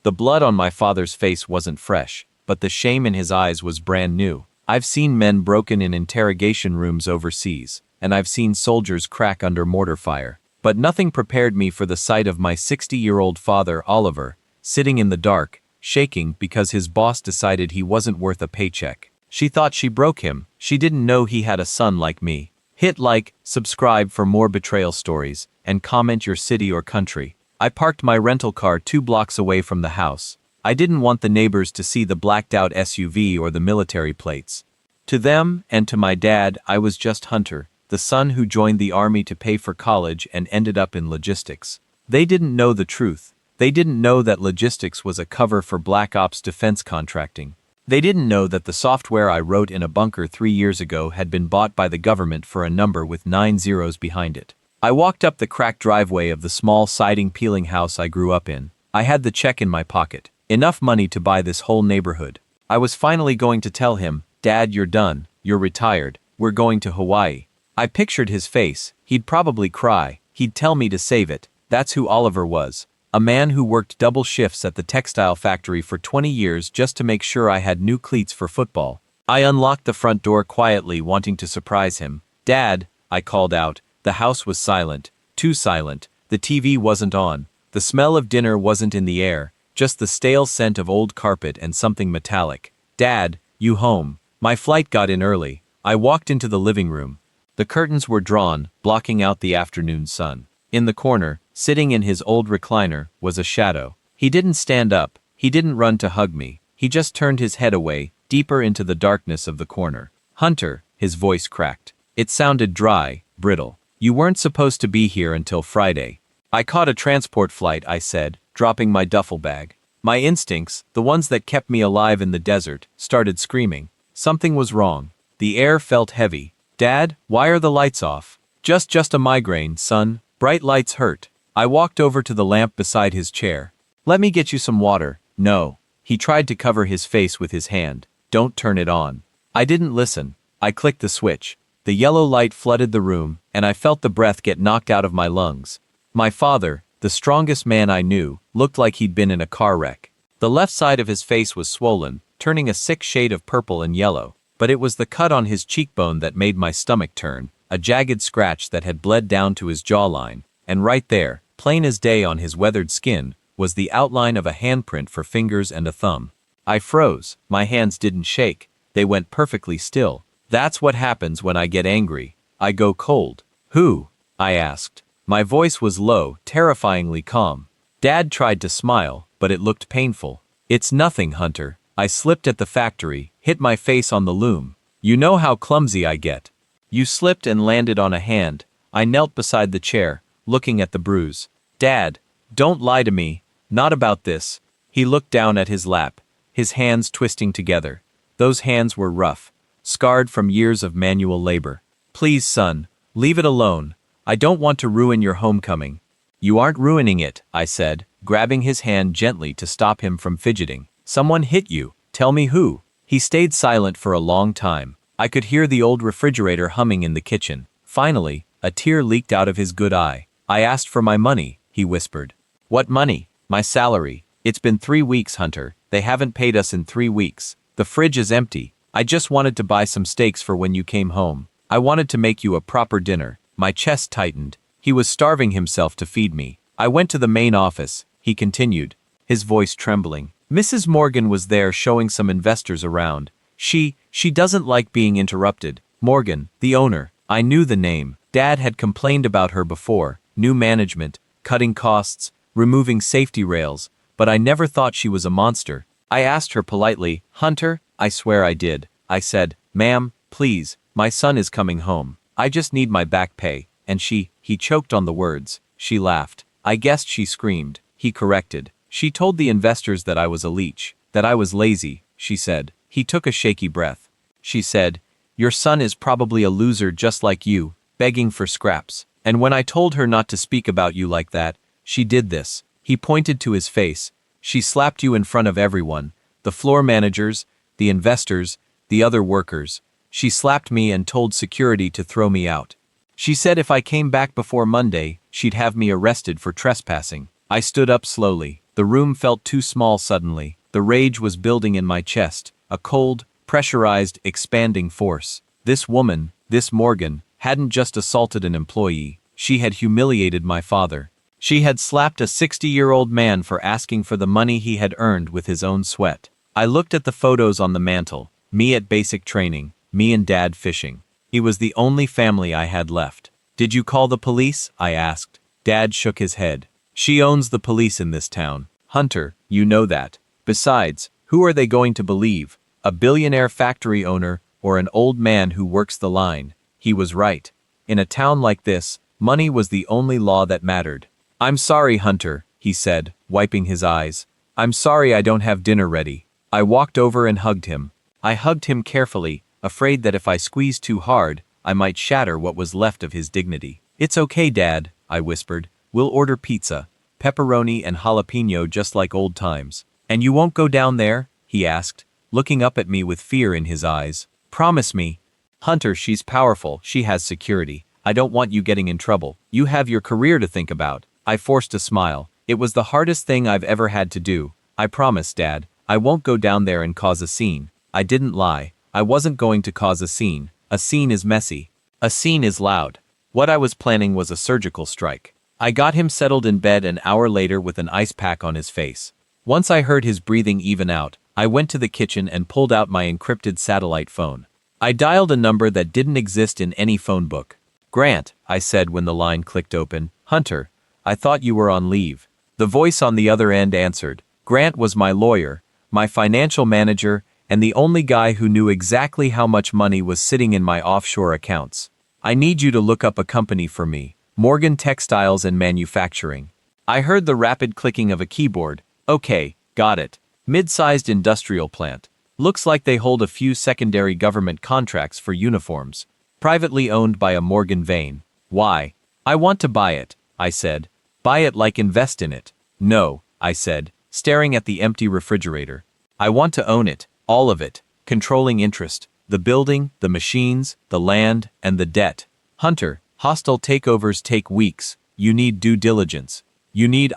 The blood on my father's face wasn't fresh, but the shame in his eyes was brand new. I've seen men broken in interrogation rooms overseas, and I've seen soldiers crack under mortar fire. But nothing prepared me for the sight of my 60-year-old father, Oliver, sitting in the dark, shaking because his boss decided he wasn't worth a paycheck. She thought she broke him. She didn't know he had a son like me. Hit like, subscribe for more betrayal stories, and comment your city or country. I parked my rental car 2 blocks away from the house. I didn't want the neighbors to see the blacked-out SUV or the military plates. To them, and to my dad, I was just Hunter, the son who joined the army to pay for college and ended up in logistics. They didn't know the truth. They didn't know that logistics was a cover for Black Ops defense contracting. They didn't know that the software I wrote in a bunker 3 years ago had been bought by the government for a number with 9 zeros behind it. I walked up the cracked driveway of the small siding peeling house I grew up in. I had the check in my pocket. Enough money to buy this whole neighborhood. I was finally going to tell him, "Dad, you're done. You're retired. We're going to Hawaii." I pictured his face. He'd probably cry. He'd tell me to save it. That's who Oliver was. A man who worked double shifts at the textile factory for 20 years just to make sure I had new cleats for football. I unlocked the front door quietly, wanting to surprise him. "Dad," I called out. The house was silent. Too silent. The TV wasn't on. The smell of dinner wasn't in the air. Just the stale scent of old carpet and something metallic. "Dad, you home?" My flight got in early. I walked into the living room. The curtains were drawn, blocking out the afternoon sun. In the corner, sitting in his old recliner, was a shadow. He didn't stand up. He didn't run to hug me. He just turned his head away, deeper into the darkness of the corner. "Hunter," his voice cracked. It sounded dry, brittle. "You weren't supposed to be here until Friday." "I caught a transport flight," I said, dropping my duffel bag. My instincts, the ones that kept me alive in the desert, started screaming. Something was wrong. The air felt heavy. "Dad, why are the lights off?" Just a migraine, son. Bright lights hurt." I walked over to the lamp beside his chair. "Let me get you some water." "No." He tried to cover his face with his hand. "Don't turn it on." I didn't listen. I clicked the switch. The yellow light flooded the room, and I felt the breath get knocked out of my lungs. My father, the strongest man I knew, looked like he'd been in a car wreck. The left side of his face was swollen, turning a sick shade of purple and yellow. But it was the cut on his cheekbone that made my stomach turn, a jagged scratch that had bled down to his jawline, and right there, plain as day on his weathered skin, was the outline of a handprint for fingers and a thumb. I froze. My hands didn't shake. They went perfectly still. That's what happens when I get angry. I go cold. "Who?" I asked. My voice was low, terrifyingly calm. Dad tried to smile, but it looked painful. "It's nothing, Hunter. I slipped at the factory, hit my face on the loom. You know how clumsy I get." "You slipped and landed on a hand." I knelt beside the chair, looking at the bruise. "Dad, don't lie to me. Not about this." He looked down at his lap, his hands twisting together. Those hands were rough, scarred from years of manual labor. "Please, son, leave it alone. I don't want to ruin your homecoming." "You aren't ruining it," I said, grabbing his hand gently to stop him from fidgeting. "Someone hit you. Tell me who." He stayed silent for a long time. I could hear the old refrigerator humming in the kitchen. Finally, a tear leaked out of his good eye. "I asked for my money," he whispered. "What money?" "My salary. It's been 3 weeks, Hunter. They haven't paid us in 3 weeks. The fridge is empty. I just wanted to buy some steaks for when you came home. I wanted to make you a proper dinner." My chest tightened. He was starving himself to feed me. "I went to the main office," he continued, his voice trembling. "Mrs. Morgan was there showing some investors around. She doesn't like being interrupted. Morgan, the owner." I knew the name. Dad had complained about her before. New management, cutting costs, removing safety rails, but I never thought she was a monster. I asked her politely, "Hunter?" "I swear I did." I said, "Ma'am, please, my son is coming home. I just need my back pay." And he choked on the words. She laughed. I guessed she screamed. He corrected. "She told the investors that I was a leech, that I was lazy," she said. He took a shaky breath. She said, "Your son is probably a loser just like you, begging for scraps. And when I told her not to speak about you like that, she did this." He pointed to his face. "She slapped you in front of everyone, the floor managers, the investors, the other workers. She slapped me and told security to throw me out. She said if I came back before Monday, she'd have me arrested for trespassing." I stood up slowly. The room felt too small suddenly. The rage was building in my chest, a cold, pressurized, expanding force. This woman, this Morgan, hadn't just assaulted an employee. She had humiliated my father. She had slapped a 60-year-old man for asking for the money he had earned with his own sweat. I looked at the photos on the mantle. Me at basic training, me and Dad fishing. He was the only family I had left. Did you call the police? I asked. Dad shook his head. She owns the police in this town. Hunter, you know that. Besides, who are they going to believe? A billionaire factory owner or an old man who works the line? He was right. In a town like this, money was the only law that mattered. I'm sorry, Hunter, he said, wiping his eyes. I'm sorry I don't have dinner ready. I walked over and hugged him. I hugged him carefully, afraid that if I squeezed too hard, I might shatter what was left of his dignity. It's okay, Dad, I whispered. We'll order pizza, pepperoni and jalapeno just like old times. And you won't go down there? He asked, looking up at me with fear in his eyes. Promise me. Hunter, she's powerful, she has security. I don't want you getting in trouble. You have your career to think about. I forced a smile. It was the hardest thing I've ever had to do. I promise, Dad, I won't go down there and cause a scene. I didn't lie. I wasn't going to cause a scene. A scene is messy. A scene is loud. What I was planning was a surgical strike. I got him settled in bed an hour later with an ice pack on his face. Once I heard his breathing even out, I went to the kitchen and pulled out my encrypted satellite phone. I dialed a number that didn't exist in any phone book. Grant, I said when the line clicked open. Hunter, I thought you were on leave. The voice on the other end answered. Grant was my lawyer, my financial manager, and the only guy who knew exactly how much money was sitting in my offshore accounts. I need you to look up a company for me, Morgan Textiles and Manufacturing. I heard the rapid clicking of a keyboard. Okay, got it. Mid-sized industrial plant. Looks like they hold a few secondary government contracts for uniforms. Privately owned by a Morgan Vane. Why? I want to buy it, I said. Buy it like invest in it. No, I said, staring at the empty refrigerator. I want to own it. All of it, controlling interest, the building, the machines, the land, and the debt. Hunter, hostile takeovers take weeks. You need due diligence.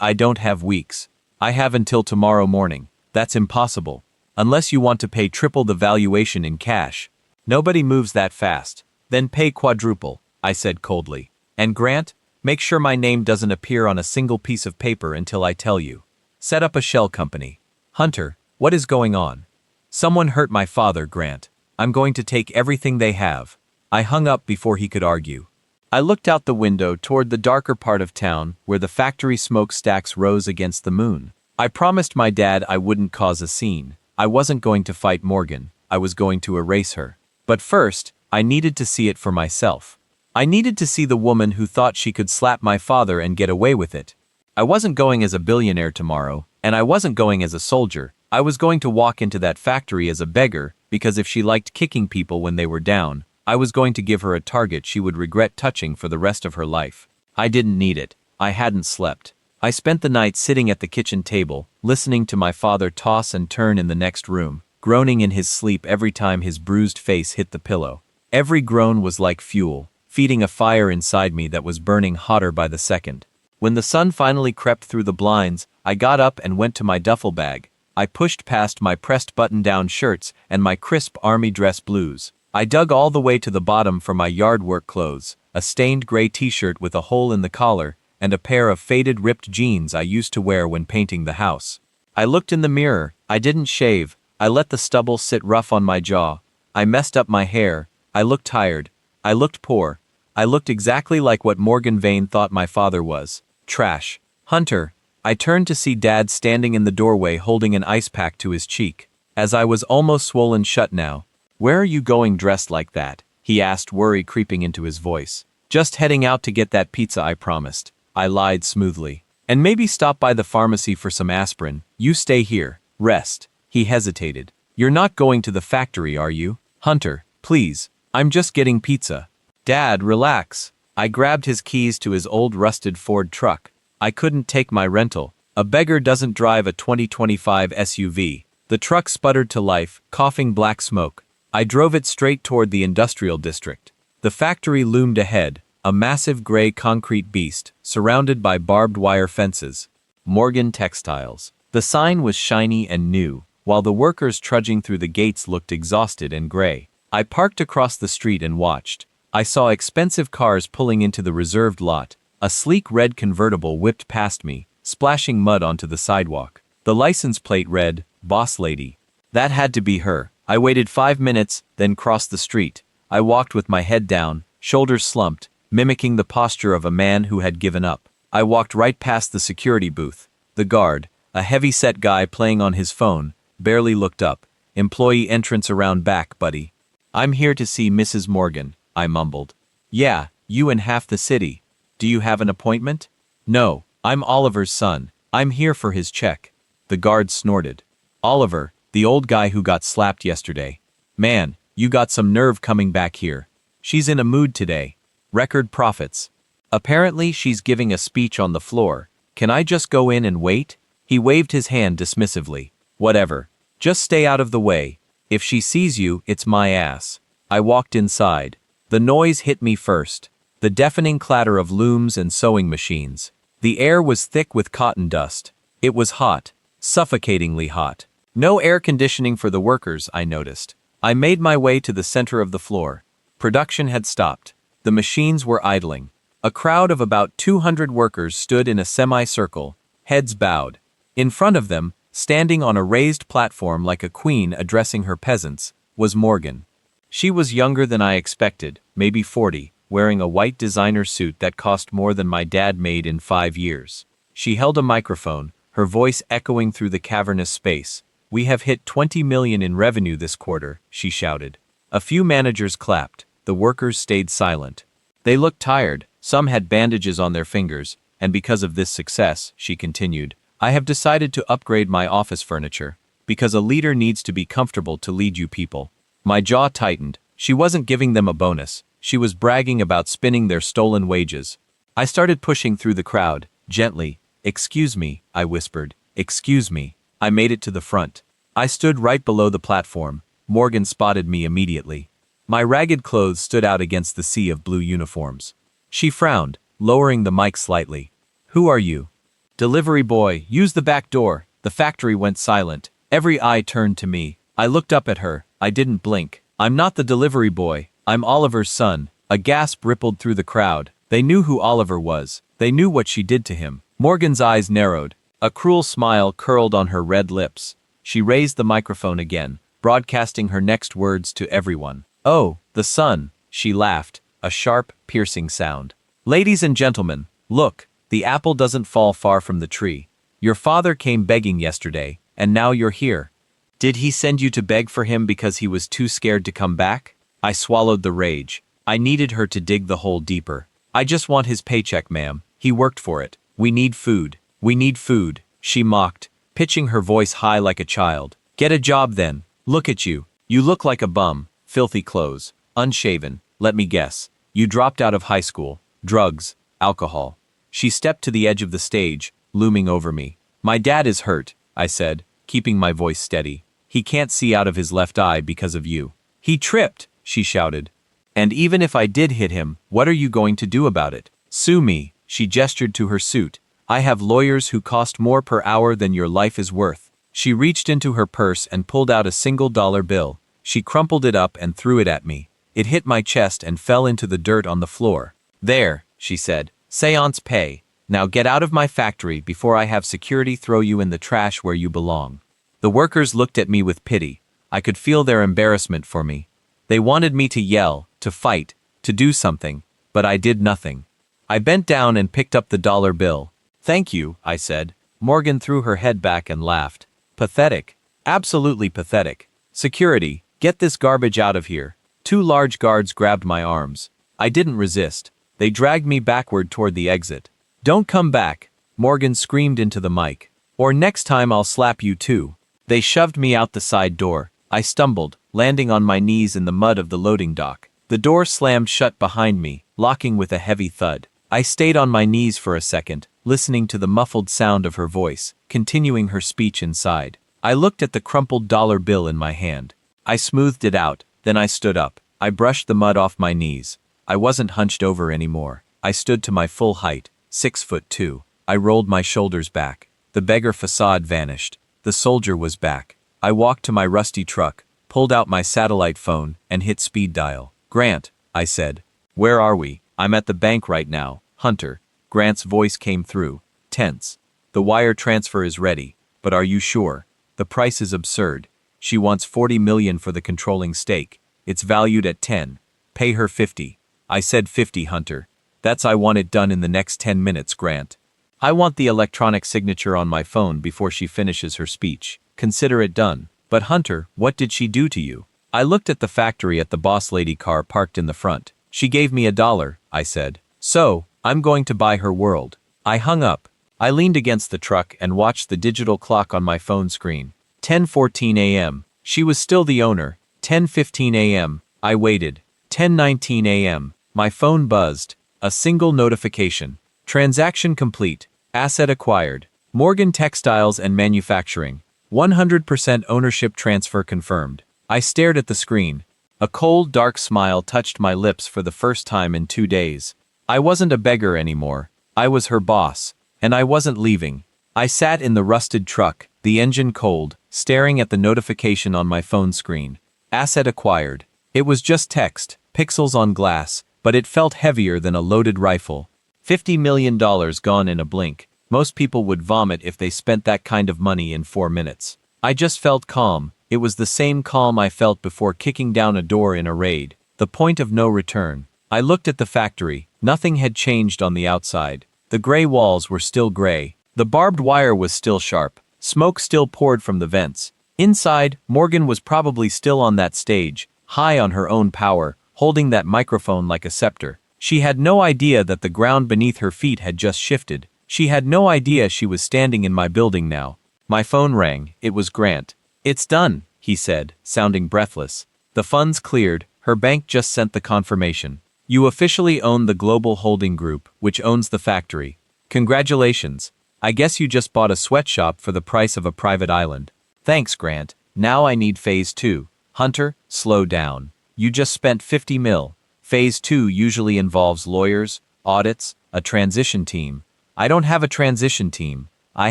I don't have weeks. I have until tomorrow morning. That's impossible. Unless you want to pay triple the valuation in cash. Nobody moves that fast. Then pay quadruple, I said coldly. And Grant, make sure my name doesn't appear on a single piece of paper until I tell you. Set up a shell company. Hunter, what is going on? Someone hurt my father, Grant. I'm going to take everything they have. I hung up before he could argue. I looked out the window toward the darker part of town where the factory smokestacks rose against the moon. I promised my dad I wouldn't cause a scene. I wasn't going to fight Morgan. I was going to erase her. But first, I needed to see it for myself. I needed to see the woman who thought she could slap my father and get away with it. I wasn't going as a billionaire tomorrow, and I wasn't going as a soldier. I was going to walk into that factory as a beggar, because if she liked kicking people when they were down, I was going to give her a target she would regret touching for the rest of her life. I didn't need it. I hadn't slept. I spent the night sitting at the kitchen table, listening to my father toss and turn in the next room, groaning in his sleep every time his bruised face hit the pillow. Every groan was like fuel, feeding a fire inside me that was burning hotter by the second. When the sun finally crept through the blinds, I got up and went to my duffel bag. I pushed past my pressed button-down shirts and my crisp army dress blues. I dug all the way to the bottom for my yard work clothes, a stained gray t-shirt with a hole in the collar, and a pair of faded ripped jeans I used to wear when painting the house. I looked in the mirror. I didn't shave. I let the stubble sit rough on my jaw. I messed up my hair. I looked tired. I looked poor. I looked exactly like what Morgan Vane thought my father was. Trash. Hunter. I turned to see Dad standing in the doorway holding an ice pack to his cheek. As I was almost swollen shut now. Where are you going dressed like that? He asked, worry creeping into his voice. Just heading out to get that pizza I promised. I lied smoothly. And maybe stop by the pharmacy for some aspirin. You stay here. Rest. He hesitated. You're not going to the factory, are you? Hunter, please. I'm just getting pizza. Dad, relax. I grabbed his keys to his old rusted Ford truck. I couldn't take my rental. A beggar doesn't drive a 2025 SUV. The truck sputtered to life, coughing black smoke. I drove it straight toward the industrial district. The factory loomed ahead, a massive gray concrete beast, surrounded by barbed wire fences. Morgan Textiles. The sign was shiny and new, while the workers trudging through the gates looked exhausted and gray. I parked across the street and watched. I saw expensive cars pulling into the reserved lot. A sleek red convertible whipped past me, splashing mud onto the sidewalk. The license plate read, "Boss Lady." That had to be her. I waited 5 minutes, then crossed the street. I walked with my head down, shoulders slumped, mimicking the posture of a man who had given up. I walked right past the security booth. The guard, a heavy-set guy playing on his phone, barely looked up. "Employee entrance around back, buddy." "I'm here to see Mrs. Morgan," I mumbled. "Yeah, you and half the city. Do you have an appointment?" "No, I'm Oliver's son. I'm here for his check." The guard snorted. "Oliver, the old guy who got slapped yesterday. Man, you got some nerve coming back here. She's in a mood today. Record profits. Apparently she's giving a speech on the floor. Can I just go in and wait?" He waved his hand dismissively. "Whatever. Just stay out of the way. If she sees you, it's my ass." I walked inside. The noise hit me first. The deafening clatter of looms and sewing machines. The air was thick with cotton dust. It was hot. Suffocatingly hot. No air conditioning for the workers, I noticed. I made my way to the center of the floor. Production had stopped. The machines were idling. A crowd of about 200 workers stood in a semicircle, heads bowed. In front of them, standing on a raised platform like a queen addressing her peasants, was Morgan. She was younger than I expected, maybe 40, wearing a white designer suit that cost more than my dad made in 5 years. She held a microphone, her voice echoing through the cavernous space. "We have hit 20 million in revenue this quarter," she shouted. A few managers clapped. The workers stayed silent. They looked tired, some had bandages on their fingers, and because of this success, she continued, "I have decided to upgrade my office furniture, because a leader needs to be comfortable to lead you people." My jaw tightened. She wasn't giving them a bonus. She was bragging about spinning their stolen wages. I started pushing through the crowd, gently. "Excuse me," I whispered. "Excuse me." I made it to the front. I stood right below the platform. Morgan spotted me immediately. My ragged clothes stood out against the sea of blue uniforms. She frowned, lowering the mic slightly. "Who are you?" "Delivery boy, use the back door." The factory went silent. Every eye turned to me. I looked up at her. I didn't blink. "I'm not the delivery boy. I'm Oliver's son." A gasp rippled through the crowd. They knew who Oliver was. They knew what she did to him. Morgan's eyes narrowed. A cruel smile curled on her red lips. She raised the microphone again, broadcasting her next words to everyone. "Oh, the sun," she laughed, a sharp, piercing sound. "Ladies and gentlemen, look, the apple doesn't fall far from the tree. Your father came begging yesterday, and now you're here. Did he send you to beg for him because he was too scared to come back?" I swallowed the rage. I needed her to dig the hole deeper. "I just want his paycheck, ma'am. He worked for it. We need food. We need food," she mocked, pitching her voice high like a child. "Get a job then. Look at you. You look like a bum. Filthy clothes. Unshaven. Let me guess. You dropped out of high school. Drugs. Alcohol." She stepped to the edge of the stage, looming over me. "My dad is hurt," I said, keeping my voice steady. "He can't see out of his left eye because of you." "He tripped," she shouted. "And even if I did hit him, what are you going to do about it?" "Sue me," she gestured to her suit. "I have lawyers who cost more per hour than your life is worth." She reached into her purse and pulled out a $1 bill. She crumpled it up and threw it at me. It hit my chest and fell into the dirt on the floor. "There," she said. "Seance pay. Now get out of my factory before I have security throw you in the trash where you belong." The workers looked at me with pity. I could feel their embarrassment for me. They wanted me to yell, to fight, to do something, but I did nothing. I bent down and picked up the dollar bill. "Thank you," I said. Morgan threw her head back and laughed. "Pathetic. Absolutely pathetic. Security, get this garbage out of here." 2 large guards grabbed my arms. I didn't resist. They dragged me backward toward the exit. "Don't come back," Morgan screamed into the mic. "Or next time I'll slap you too." They shoved me out the side door. I stumbled, landing on my knees in the mud of the loading dock. The door slammed shut behind me, locking with a heavy thud. I stayed on my knees for a second, listening to the muffled sound of her voice, continuing her speech inside. I looked at the crumpled dollar bill in my hand. I smoothed it out, then I stood up. I brushed the mud off my knees. I wasn't hunched over anymore. I stood to my full height, 6'2". I rolled my shoulders back. The beggar facade vanished. The soldier was back. I walked to my rusty truck, pulled out my satellite phone, and hit speed dial. "Grant," I said. "Where are we?" "I'm at the bank right now, Hunter." Grant's voice came through, tense. "The wire transfer is ready, but are you sure? The price is absurd. She wants $40 million for the controlling stake. It's valued at 10. Pay her 50. I said 50, Hunter. That's I want it done in the next 10 minutes, Grant. I want the electronic signature on my phone before she finishes her speech. Consider it done. But Hunter, what did she do to you? I looked at the factory at the boss lady car parked in the front. She gave me $1, I said. So, I'm going to buy her world. I hung up. I leaned against the truck and watched the digital clock on my phone screen. 10:14 a.m. She was still the owner. 10:15 a.m. I waited. 10:19 a.m. My phone buzzed. A single notification. Transaction complete. Asset acquired. Morgan Textiles and Manufacturing. 100% ownership transfer confirmed. I stared at the screen. A cold, dark smile touched my lips for the first time in 2 days. I wasn't a beggar anymore. I was her boss. And I wasn't leaving. I sat in the rusted truck, the engine cold, staring at the notification on my phone screen. Asset acquired. It was just text, pixels on glass, but it felt heavier than a loaded rifle. $50 million gone in a blink. Most people would vomit if they spent that kind of money in 4 minutes. I just felt calm. It was the same calm I felt before kicking down a door in a raid. The point of no return. I looked at the factory. Nothing had changed on the outside. The gray walls were still gray. The barbed wire was still sharp. Smoke still poured from the vents. Inside, Morgan was probably still on that stage, high on her own power, holding that microphone like a scepter. She had no idea that the ground beneath her feet had just shifted. She had no idea she was standing in my building now. My phone rang. It was Grant. "It's done," he said, sounding breathless. "The funds cleared. Her bank just sent the confirmation. You officially own the global holding group, which owns the factory. Congratulations. I guess you just bought a sweatshop for the price of a private island." "Thanks, Grant. Now I need phase 2. Hunter, slow down. You just spent 50 mil. Phase 2 usually involves lawyers, audits, a transition team. I don't have a transition team. I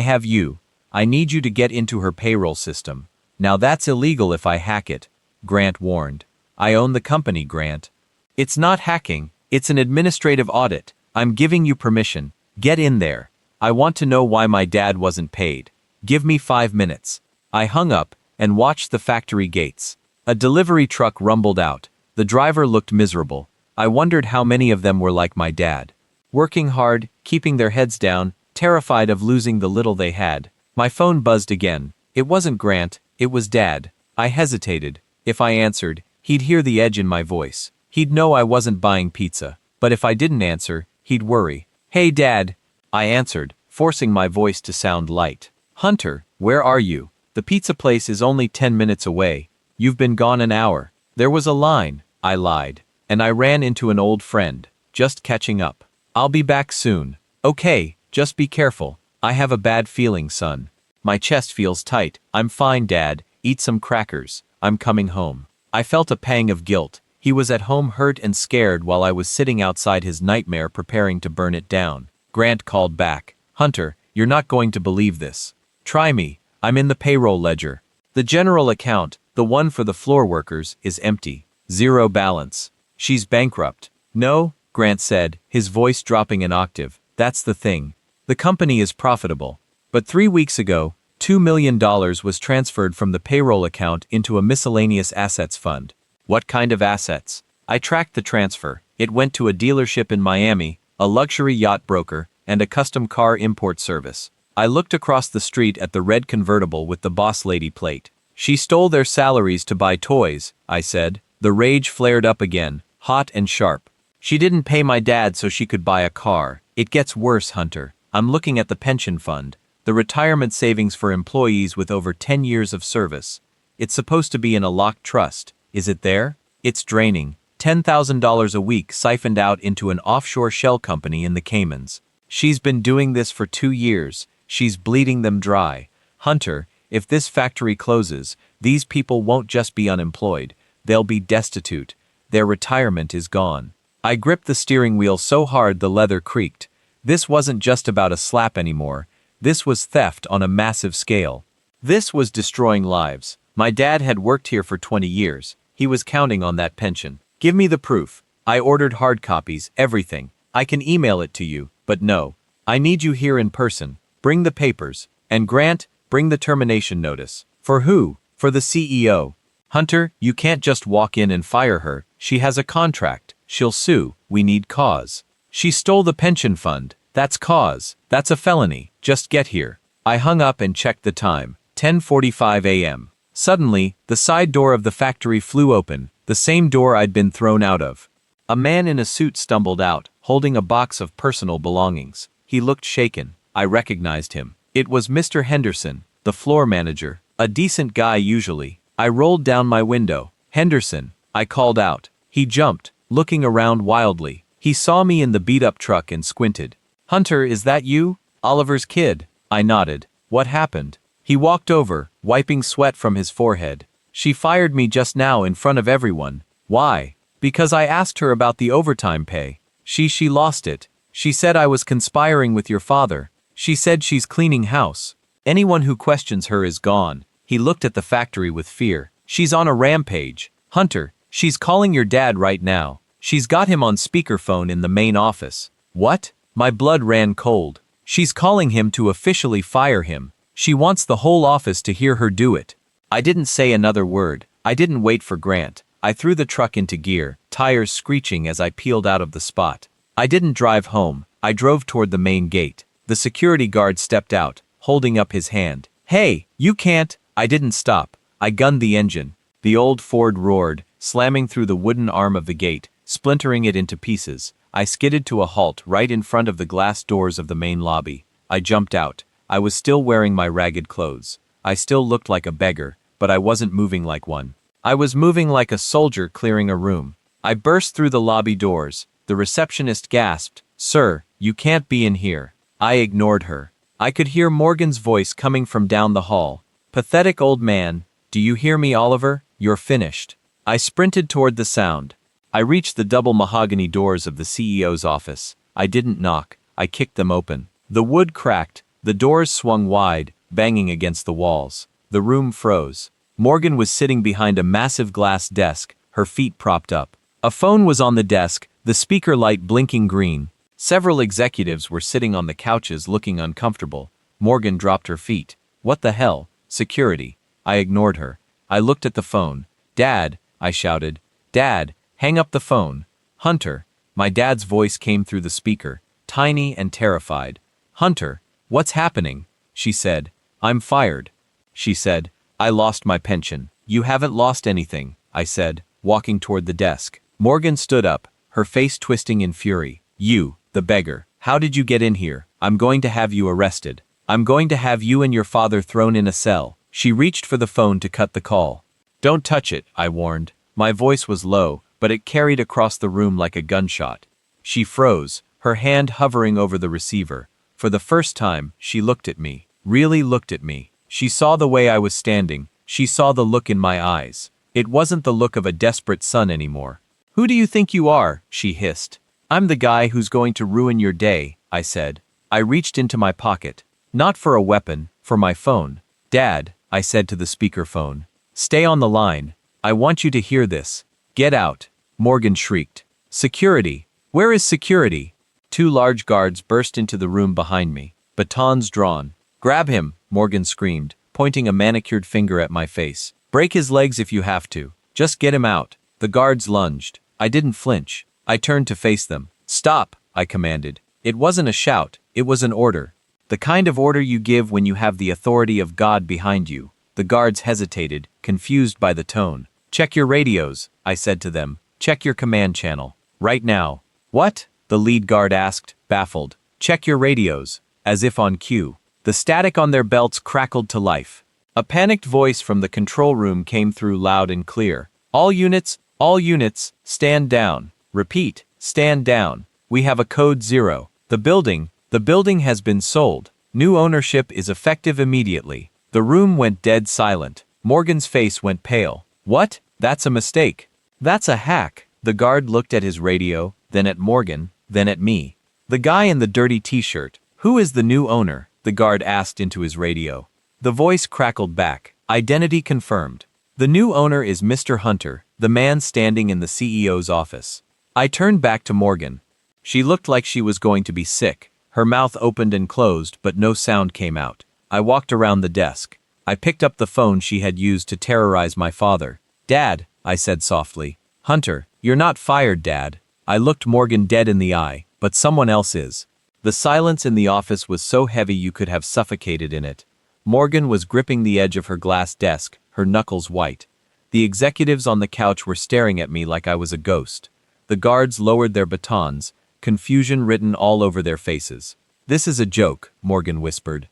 have you. I need you to get into her payroll system. Now that's illegal if I hack it," Grant warned. "I own the company, Grant." "It's not hacking. It's an administrative audit. I'm giving you permission. Get in there. I want to know why my dad wasn't paid. Give me 5 minutes." I hung up and watched the factory gates. A delivery truck rumbled out. The driver looked miserable. I wondered how many of them were like my dad. Working hard, keeping their heads down, terrified of losing the little they had. My phone buzzed again. It wasn't Grant, it was Dad. I hesitated. If I answered, he'd hear the edge in my voice. He'd know I wasn't buying pizza. But if I didn't answer, he'd worry. "Hey, Dad." I answered, forcing my voice to sound light. "Hunter, where are you? The pizza place is only 10 minutes away. You've been gone an hour." "There was a line," I lied. "And I ran into an old friend. Just catching up. I'll be back soon." "Okay, just be careful. I have a bad feeling, son." "My chest feels tight." "I'm fine, Dad. Eat some crackers. I'm coming home." I felt a pang of guilt. He was at home hurt and scared while I was sitting outside his nightmare preparing to burn it down. Grant called back. "Hunter, you're not going to believe this. Try me. I'm in the payroll ledger. The general account, the one for the floor workers, is empty. Zero balance. She's bankrupt." "No," Grant said, his voice dropping an octave. "That's the thing. The company is profitable. But 3 weeks ago, $2 million was transferred from the payroll account into a miscellaneous assets fund." "What kind of assets?" I tracked the transfer. It went to a dealership in Miami, a luxury yacht broker, and a custom car import service. I looked across the street at the red convertible with the boss lady plate. "She stole their salaries to buy toys," I said. The rage flared up again, hot and sharp. "She didn't pay my dad so she could buy a car. It gets worse, Hunter. I'm looking at the pension fund, the retirement savings for employees with over 10 years of service. It's supposed to be in a locked trust. Is it there? It's draining. $10,000 a week siphoned out into an offshore shell company in the Caymans. She's been doing this for 2 years. She's bleeding them dry. Hunter, if this factory closes, these people won't just be unemployed. They'll be destitute. Their retirement is gone." I gripped the steering wheel so hard the leather creaked. This wasn't just about a slap anymore. This was theft on a massive scale. This was destroying lives. My dad had worked here for 20 years. He was counting on that pension. Give me the proof. I ordered hard copies, everything. I can email it to you, but no. I need you here in person. Bring the papers. And Grant, bring the termination notice. For who? For the CEO. Hunter, you can't just walk in and fire her. She has a contract. She'll sue. We need cause. She stole the pension fund. That's cause. That's a felony. Just get here. I hung up and checked the time. 10:45 a.m. Suddenly, the side door of the factory flew open, the same door I'd been thrown out of. A man in a suit stumbled out, holding a box of personal belongings. He looked shaken. I recognized him. It was Mr. Henderson, the floor manager. A decent guy usually. I rolled down my window. Henderson, I called out. He jumped, looking around wildly. He saw me in the beat-up truck and squinted. Hunter, is that you? Oliver's kid. I nodded. What happened? He walked over, wiping sweat from his forehead. She fired me just now in front of everyone. Why? Because I asked her about the overtime pay. She lost it. She said I was conspiring with your father. She said she's cleaning house. Anyone who questions her is gone. He looked at the factory with fear. She's on a rampage. Hunter, she's calling your dad right now. She's got him on speakerphone in the main office. What? My blood ran cold. She's calling him to officially fire him. She wants the whole office to hear her do it. I didn't say another word. I didn't wait for Grant. I threw the truck into gear, tires screeching as I peeled out of the spot. I didn't drive home. I drove toward the main gate. The security guard stepped out, holding up his hand. Hey, you can't. I didn't stop. I gunned the engine. The old Ford roared, slamming through the wooden arm of the gate, splintering it into pieces. I skidded to a halt right in front of the glass doors of the main lobby. I jumped out. I was still wearing my ragged clothes. I still looked like a beggar, but I wasn't moving like one. I was moving like a soldier clearing a room. I burst through the lobby doors. The receptionist gasped, "Sir, you can't be in here." I ignored her. I could hear Morgan's voice coming from down the hall. "Pathetic old man, do you hear me, Oliver? You're finished." I sprinted toward the sound. I reached the double mahogany doors of the CEO's office. I didn't knock. I kicked them open. The wood cracked. The doors swung wide, banging against the walls. The room froze. Morgan was sitting behind a massive glass desk, her feet propped up. A phone was on the desk, the speaker light blinking green. Several executives were sitting on the couches looking uncomfortable. Morgan dropped her feet. What the hell? Security. I ignored her. I looked at the phone. "Dad," I shouted. "Dad, hang up the phone." "Hunter." My dad's voice came through the speaker, tiny and terrified. "Hunter, what's happening?" she said. "I'm fired." She said, "I lost my pension." "You haven't lost anything," I said, walking toward the desk. Morgan stood up, her face twisting in fury. "You, the beggar. How did you get in here? I'm going to have you arrested. I'm going to have you and your father thrown in a cell." She reached for the phone to cut the call. "Don't touch it," I warned. My voice was low, but it carried across the room like a gunshot. She froze, her hand hovering over the receiver. For the first time, she looked at me. Really looked at me. She saw the way I was standing. She saw the look in my eyes. It wasn't the look of a desperate son anymore. "Who do you think you are?" she hissed. "I'm the guy who's going to ruin your day," I said. I reached into my pocket. Not for a weapon, for my phone. "Dad," I said to the speakerphone. "Stay on the line. I want you to hear this. Get out." Morgan shrieked. "Security. Where is security?" Two large guards burst into the room behind me, batons drawn. "Grab him," Morgan screamed, pointing a manicured finger at my face. "Break his legs if you have to. Just get him out." The guards lunged. I didn't flinch. I turned to face them. "Stop," I commanded. It wasn't a shout, it was an order. The kind of order you give when you have the authority of God behind you. The guards hesitated, confused by the tone. "Check your radios," I said to them. "Check your command channel. Right now." "What?" the lead guard asked, baffled. "Check your radios," as if on cue. The static on their belts crackled to life. A panicked voice from the control room came through loud and clear. All units, stand down. Repeat, stand down. We have a code 0. The building has been sold. New ownership is effective immediately." The room went dead silent. Morgan's face went pale. "What? That's a mistake. That's a hack." The guard looked at his radio, then at Morgan, then at me. "The guy in the dirty t-shirt. Who is the new owner?" the guard asked into his radio. The voice crackled back. Identity confirmed. The new owner is Mr. Hunter, the man standing in the CEO's office. I turned back to Morgan. She looked like she was going to be sick. Her mouth opened and closed, but no sound came out. I walked around the desk. I picked up the phone she had used to terrorize my father. "Dad," I said softly. "Hunter, you're not fired, Dad." I looked Morgan dead in the eye, but someone else is. The silence in the office was so heavy you could have suffocated in it. Morgan was gripping the edge of her glass desk, her knuckles white. The executives on the couch were staring at me like I was a ghost. The guards lowered their batons, confusion written all over their faces. "This is a joke," Morgan whispered.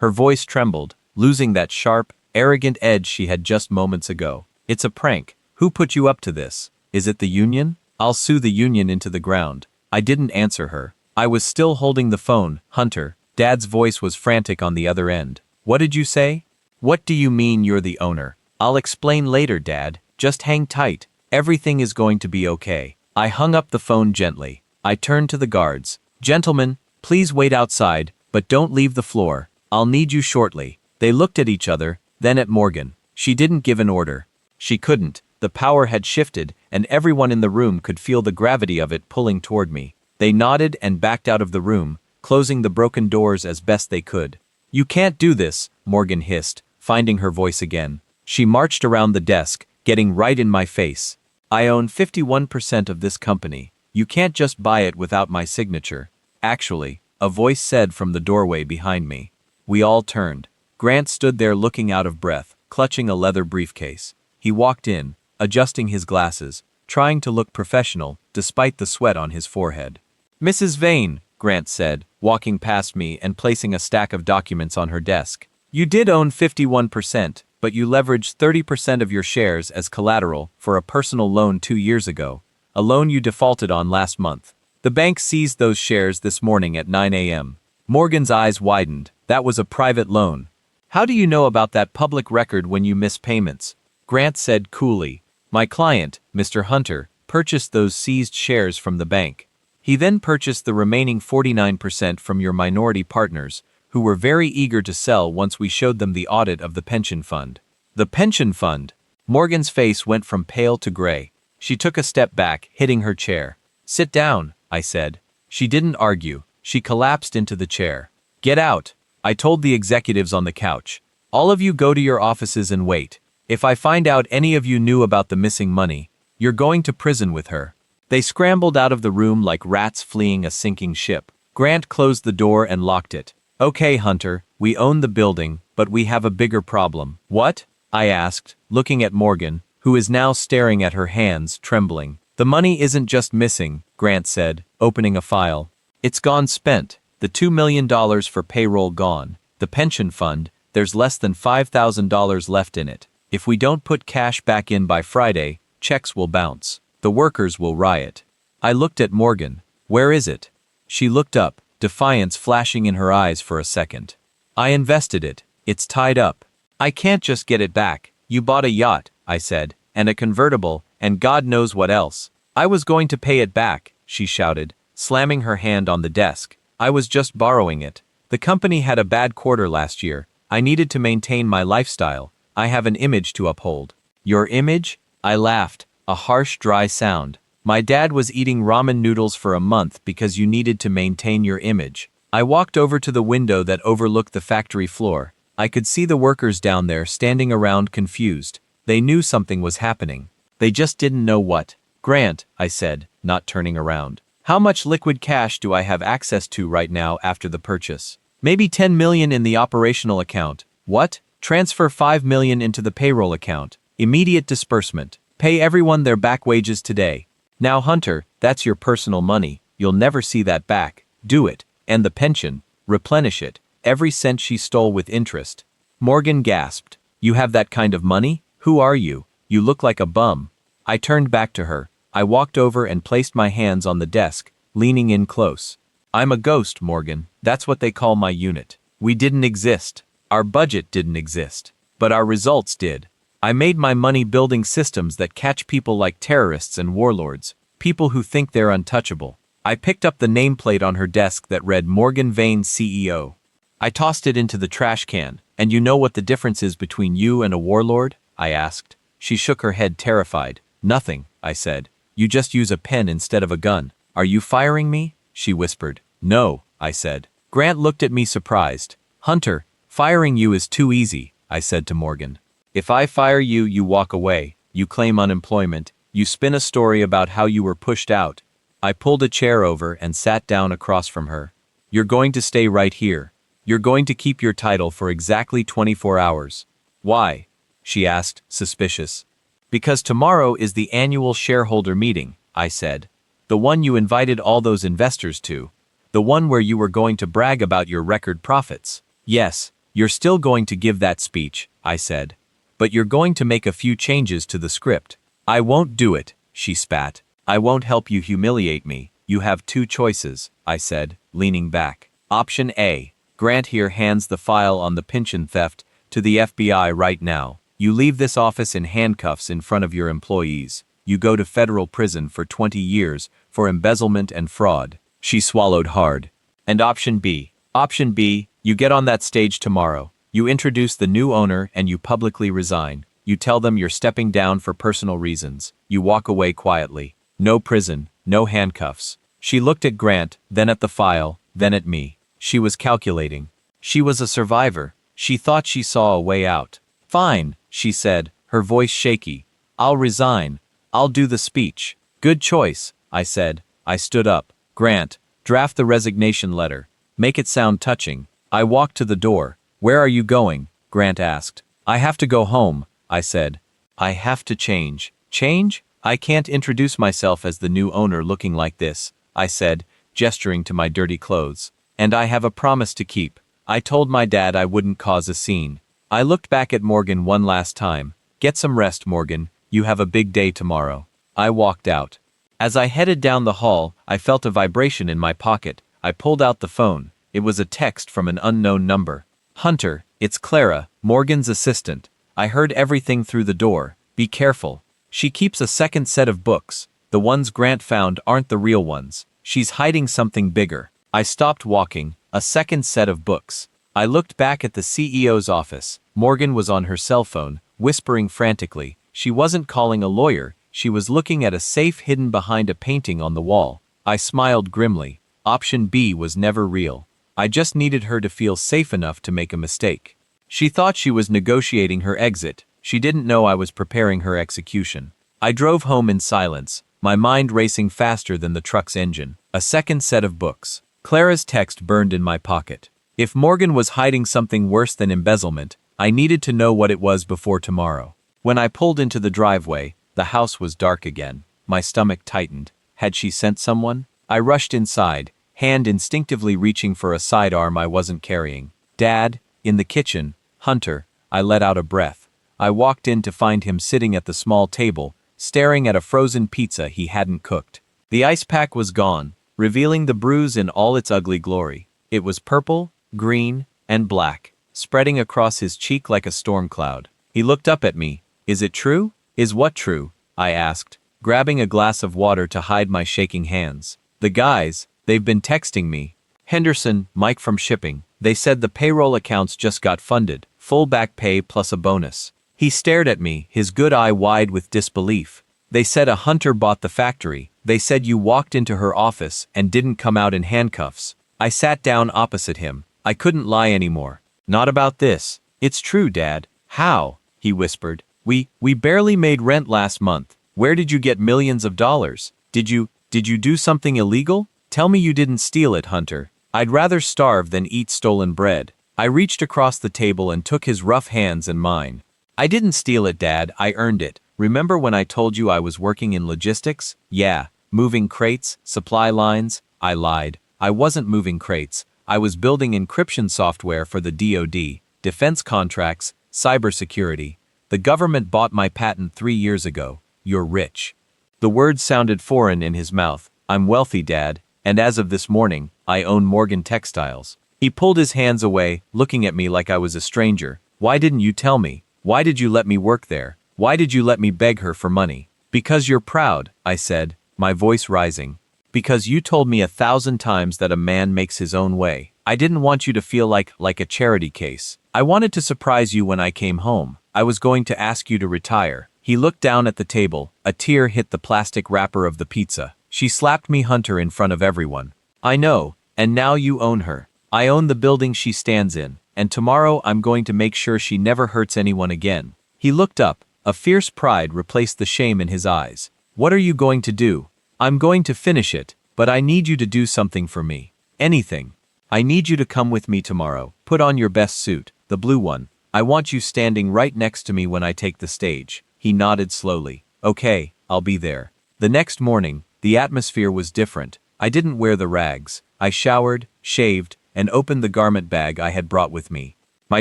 Her voice trembled, losing that sharp, arrogant edge she had just moments ago. "It's a prank. Who put you up to this? Is it the union? I'll sue the union into the ground." I didn't answer her. I was still holding the phone. "Hunter." Dad's voice was frantic on the other end. "What did you say?" "What do you mean you're the owner?" "I'll explain later, Dad. Just hang tight. Everything is going to be okay." I hung up the phone gently. I turned to the guards. "Gentlemen, please wait outside, but don't leave the floor. I'll need you shortly." They looked at each other, then at Morgan. She didn't give an order. She couldn't. The power had shifted, and everyone in the room could feel the gravity of it pulling toward me. They nodded and backed out of the room, closing the broken doors as best they could. "You can't do this," Morgan hissed, finding her voice again. She marched around the desk, getting right in my face. "I own 51% of this company. You can't just buy it without my signature." "Actually," a voice said from the doorway behind me. We all turned. Grant stood there looking out of breath, clutching a leather briefcase. He walked in, adjusting his glasses, trying to look professional, despite the sweat on his forehead. "Mrs. Vane," Grant said, walking past me and placing a stack of documents on her desk. "You did own 51%, but you leveraged 30% of your shares as collateral for a personal loan 2 years ago, a loan you defaulted on last month. The bank seized those shares this morning at 9 a.m. Morgan's eyes widened. "That was a private loan. How do you know about that public record when you miss payments?" Grant said coolly. "My client, Mr. Hunter, purchased those seized shares from the bank. He then purchased the remaining 49% from your minority partners, who were very eager to sell once we showed them the audit of the pension fund." "The pension fund?" Morgan's face went from pale to gray. She took a step back, hitting her chair. "Sit down," I said. She didn't argue. She collapsed into the chair. "Get out," I told the executives on the couch. "All of you go to your offices and wait. If I find out any of you knew about the missing money, you're going to prison with her." They scrambled out of the room like rats fleeing a sinking ship. Grant closed the door and locked it. "Okay, Hunter, we own the building, but we have a bigger problem." "What?" I asked, looking at Morgan, who is now staring at her hands, trembling. "The money isn't just missing," Grant said, opening a file. "It's gone spent. The $2 million for payroll gone. The pension fund, there's less than $5,000 left in it. If we don't put cash back in by Friday, checks will bounce. The workers will riot." I looked at Morgan. "Where is it?" She looked up, defiance flashing in her eyes for a second. "I invested it. It's tied up. I can't just get it back." "You bought a yacht," I said, "and a convertible, and God knows what else." "I was going to pay it back," she shouted, slamming her hand on the desk. "I was just borrowing it. The company had a bad quarter last year. I needed to maintain my lifestyle. I have an image to uphold." "Your image?" I laughed, a harsh, dry sound. "My dad was eating ramen noodles for a month because you needed to maintain your image." I walked over to the window that overlooked the factory floor. I could see the workers down there standing around confused. They knew something was happening. They just didn't know what. "Grant," I said, not turning around. "How much liquid cash do I have access to right now after the purchase?" "Maybe 10 million in the operational account." "What?" "Transfer 5 million into the payroll account. Immediate disbursement. Pay everyone their back wages today." "Now Hunter, that's your personal money. You'll never see that back. Do it. And the pension. Replenish it. Every cent she stole with interest." Morgan gasped. "You have that kind of money? Who are you? You look like a bum." I turned back to her. I walked over and placed my hands on the desk, leaning in close. "I'm a ghost, Morgan. That's what they call my unit. We didn't exist. Our budget didn't exist. But our results did. I made my money building systems that catch people like terrorists and warlords, people who think they're untouchable." I picked up the nameplate on her desk that read Morgan Vane CEO. I tossed it into the trash can. And you know what the difference is between you and a warlord? I asked. She shook her head terrified. Nothing, I said. You just use a pen instead of a gun. Are you firing me? She whispered. No, I said. Grant looked at me surprised. Hunter, firing you is too easy, I said to Morgan. If I fire you, you walk away, you claim unemployment, you spin a story about how you were pushed out. I pulled a chair over and sat down across from her. You're going to stay right here. You're going to keep your title for exactly 24 hours. Why? She asked, suspicious. Because tomorrow is the annual shareholder meeting, I said. The one you invited all those investors to. The one where you were going to brag about your record profits. Yes, you're still going to give that speech, I said. But you're going to make a few changes to the script. I won't do it, she spat. I won't help you humiliate me. You have two choices, I said, leaning back. Option A. Grant here hands the file on the pension theft to the FBI right now. You leave this office in handcuffs in front of your employees. You go to federal prison for 20 years for embezzlement and fraud. She swallowed hard. And option B. Option B, you get on that stage tomorrow. You introduce the new owner and you publicly resign. You tell them you're stepping down for personal reasons. You walk away quietly. No prison, no handcuffs. She looked at Grant, then at the file, then at me. She was calculating. She was a survivor. She thought she saw a way out. Fine, she said, her voice shaky. I'll resign. I'll do the speech. Good choice, I said. I stood up. Grant, draft the resignation letter. Make it sound touching. I walked to the door. Where are you going? Grant asked. I have to go home, I said. I have to change. Change? I can't introduce myself as the new owner looking like this, I said, gesturing to my dirty clothes. And I have a promise to keep. I told my dad I wouldn't cause a scene. I looked back at Morgan one last time. Get some rest, Morgan. You have a big day tomorrow. I walked out. As I headed down the hall, I felt a vibration in my pocket. I pulled out the phone. It was a text from an unknown number. Hunter, it's Clara, Morgan's assistant. I heard everything through the door. Be careful. She keeps a second set of books. The ones Grant found aren't the real ones. She's hiding something bigger. I stopped walking. A second set of books. I looked back at the CEO's office. Morgan was on her cell phone, whispering frantically. She wasn't calling a lawyer. She was looking at a safe hidden behind a painting on the wall. I smiled grimly. Option B was never real. I just needed her to feel safe enough to make a mistake. She thought she was negotiating her exit. She didn't know I was preparing her execution. I drove home in silence, my mind racing faster than the truck's engine. A second set of books. Clara's text burned in my pocket. If Morgan was hiding something worse than embezzlement, I needed to know what it was before tomorrow. When I pulled into the driveway, the house was dark again. My stomach tightened. Had she sent someone? I rushed inside, hand instinctively reaching for a sidearm I wasn't carrying. Dad, in the kitchen. Hunter, I let out a breath. I walked in to find him sitting at the small table, staring at a frozen pizza he hadn't cooked. The ice pack was gone, revealing the bruise in all its ugly glory. It was purple, green, and black, spreading across his cheek like a storm cloud. He looked up at me. Is it true? Is what true? I asked, grabbing a glass of water to hide my shaking hands. The guys, they've been texting me. Henderson, Mike from shipping. They said the payroll accounts just got funded, full back pay plus a bonus. He stared at me, his good eye wide with disbelief. They said a hunter bought the factory. They said you walked into her office and didn't come out in handcuffs. I sat down opposite him. I couldn't lie anymore. Not about this. It's true, Dad. How? He whispered. We barely made rent last month. Where did you get millions of dollars? Did you do something illegal? Tell me you didn't steal it, Hunter. I'd rather starve than eat stolen bread. I reached across the table and took his rough hands in mine. I didn't steal it, Dad. I earned it. Remember when I told you I was working in logistics? Yeah, moving crates, supply lines. I lied. I wasn't moving crates. I was building encryption software for the DoD, defense contracts, cybersecurity. The government bought my patent 3 years ago. You're rich. The words sounded foreign in his mouth. I'm wealthy, Dad, and as of this morning, I own Morgan Textiles. He pulled his hands away, looking at me like I was a stranger. Why didn't you tell me? Why did you let me work there? Why did you let me beg her for money? Because you're proud, I said, my voice rising. Because you told me 1,000 times that a man makes his own way. I didn't want you to feel like a charity case. I wanted to surprise you when I came home. I was going to ask you to retire." He looked down at the table. A tear hit the plastic wrapper of the pizza. "She slapped me, Hunter, in front of everyone." "I know, and now you own her. I own the building she stands in, and tomorrow I'm going to make sure she never hurts anyone again." He looked up. A fierce pride replaced the shame in his eyes. "What are you going to do?" "I'm going to finish it, but I need you to do something for me. Anything. I need you to come with me tomorrow. Put on your best suit, the blue one. I want you standing right next to me when I take the stage." He nodded slowly. "Okay, I'll be there." The next morning, the atmosphere was different. I didn't wear the rags. I showered, shaved, and opened the garment bag I had brought with me. My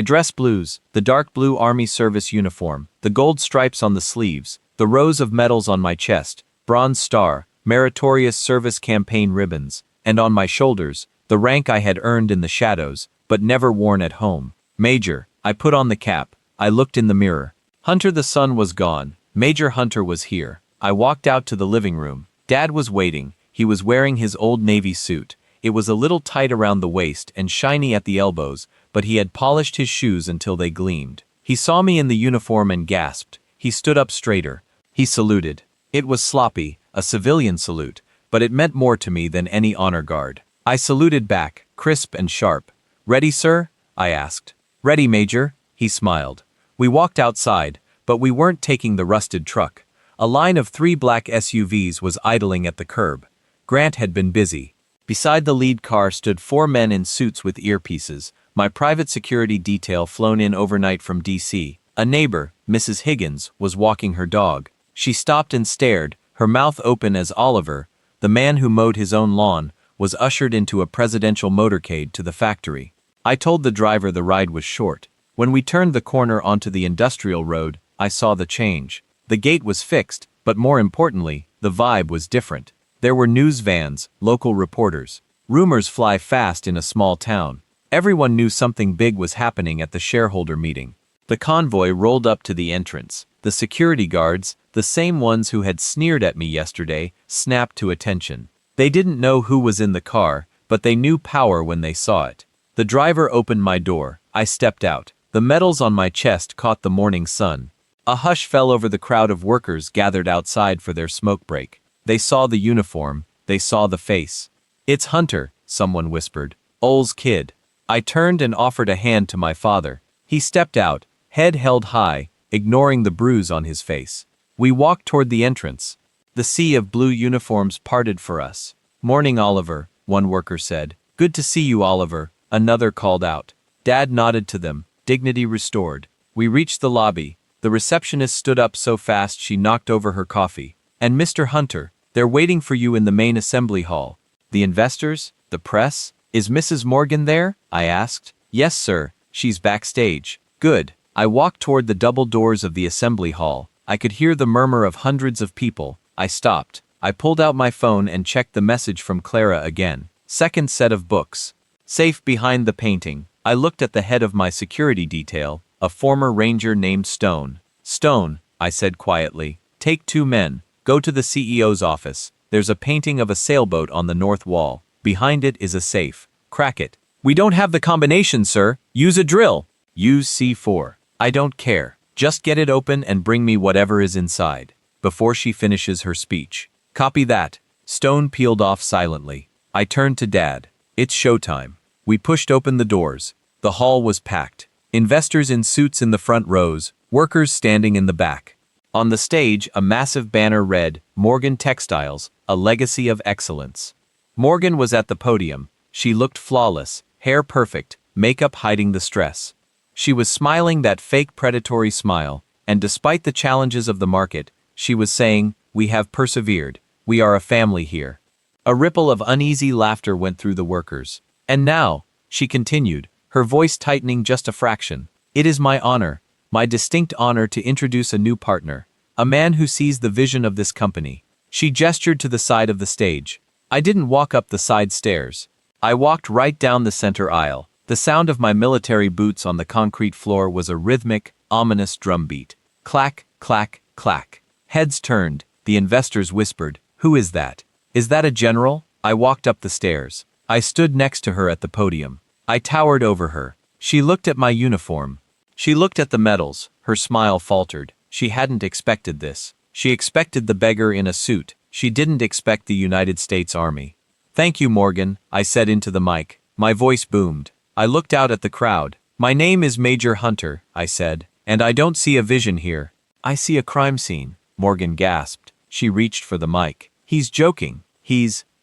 dress blues, the dark blue Army service uniform, the gold stripes on the sleeves, the rows of medals on my chest, Bronze Star, Meritorious Service Campaign ribbons, and on my shoulders, the rank I had earned in the shadows, but never worn at home. Major. I put on the cap. I looked in the mirror. Hunter the son was gone. Major Hunter was here. I walked out to the living room. Dad was waiting. He was wearing his old Navy suit. It was a little tight around the waist and shiny at the elbows, but he had polished his shoes until they gleamed. He saw me in the uniform and gasped. He stood up straighter. He saluted. It was sloppy, a civilian salute, but it meant more to me than any honor guard. I saluted back, crisp and sharp. "Ready, sir?" I asked. "Ready, Major," he smiled. We walked outside, but we weren't taking the rusted truck. A line of 3 black SUVs was idling at the curb. Grant had been busy. Beside the lead car stood 4 men in suits with earpieces, my private security detail flown in overnight from D.C. A neighbor, Mrs. Higgins, was walking her dog. She stopped and stared, her mouth open as Oliver, the man who mowed his own lawn, was ushered into a presidential motorcade to the factory. I told the driver the ride was short. When we turned the corner onto the industrial road, I saw the change. The gate was fixed, but more importantly, the vibe was different. There were news vans, local reporters. Rumors fly fast in a small town. Everyone knew something big was happening at the shareholder meeting. The convoy rolled up to the entrance. The security guards, the same ones who had sneered at me yesterday, snapped to attention. They didn't know who was in the car, but they knew power when they saw it. The driver opened my door. I stepped out. The medals on my chest caught the morning sun. A hush fell over the crowd of workers gathered outside for their smoke break. They saw the uniform. They saw the face. "It's Hunter," someone whispered. "Ole's kid." I turned and offered a hand to my father. He stepped out, head held high, ignoring the bruise on his face. We walked toward the entrance. The sea of blue uniforms parted for us. "Morning, Oliver," one worker said. "Good to see you, Oliver," another called out. Dad nodded to them, dignity restored. We reached the lobby. The receptionist stood up so fast she knocked over her coffee. "And Mr. Hunter, they're waiting for you in the main assembly hall." "The investors? The press? Is Mrs. Morgan there?" I asked. "Yes, sir. She's backstage." "Good." I walked toward the double doors of the assembly hall. I could hear the murmur of hundreds of people. I stopped. I pulled out my phone and checked the message from Clara again. Second set of books. Safe behind the painting. I looked at the head of my security detail, a former ranger named Stone. "Stone," I said quietly, "take 2 men. Go to the CEO's office. There's a painting of a sailboat on the north wall. Behind it is a safe. Crack it." "We don't have the combination, sir. Use a drill." "Use C4. I don't care. Just get it open and bring me whatever is inside." Before she finishes her speech. "Copy that." Stone peeled off silently. I turned to Dad. "It's showtime." We pushed open the doors. The hall was packed. Investors in suits in the front rows, workers standing in the back. On the stage, a massive banner read, "Morgan Textiles, a legacy of excellence." Morgan was at the podium. She looked flawless, hair perfect, makeup hiding the stress. She was smiling that fake predatory smile, and despite the challenges of the market, she was saying, "We have persevered. We are a family here." A ripple of uneasy laughter went through the workers. "And now," she continued, her voice tightening just a fraction, "it is my honor, my distinct honor to introduce a new partner, a man who sees the vision of this company." She gestured to the side of the stage. I didn't walk up the side stairs. I walked right down the center aisle. The sound of my military boots on the concrete floor was a rhythmic, ominous drumbeat. Clack, clack, clack. Heads turned. The investors whispered, "Who is that? Is that a general?" I walked up the stairs. I stood next to her at the podium. I towered over her. She looked at my uniform. She looked at the medals. Her smile faltered. She hadn't expected this. She expected the beggar in a suit. She didn't expect the United States Army. "Thank you, Morgan," I said into the mic. My voice boomed. I looked out at the crowd. "My name is Major Hunter," I said, "and I don't see a vision here. I see a crime scene." Morgan gasped. She reached for the mic. "He's joking.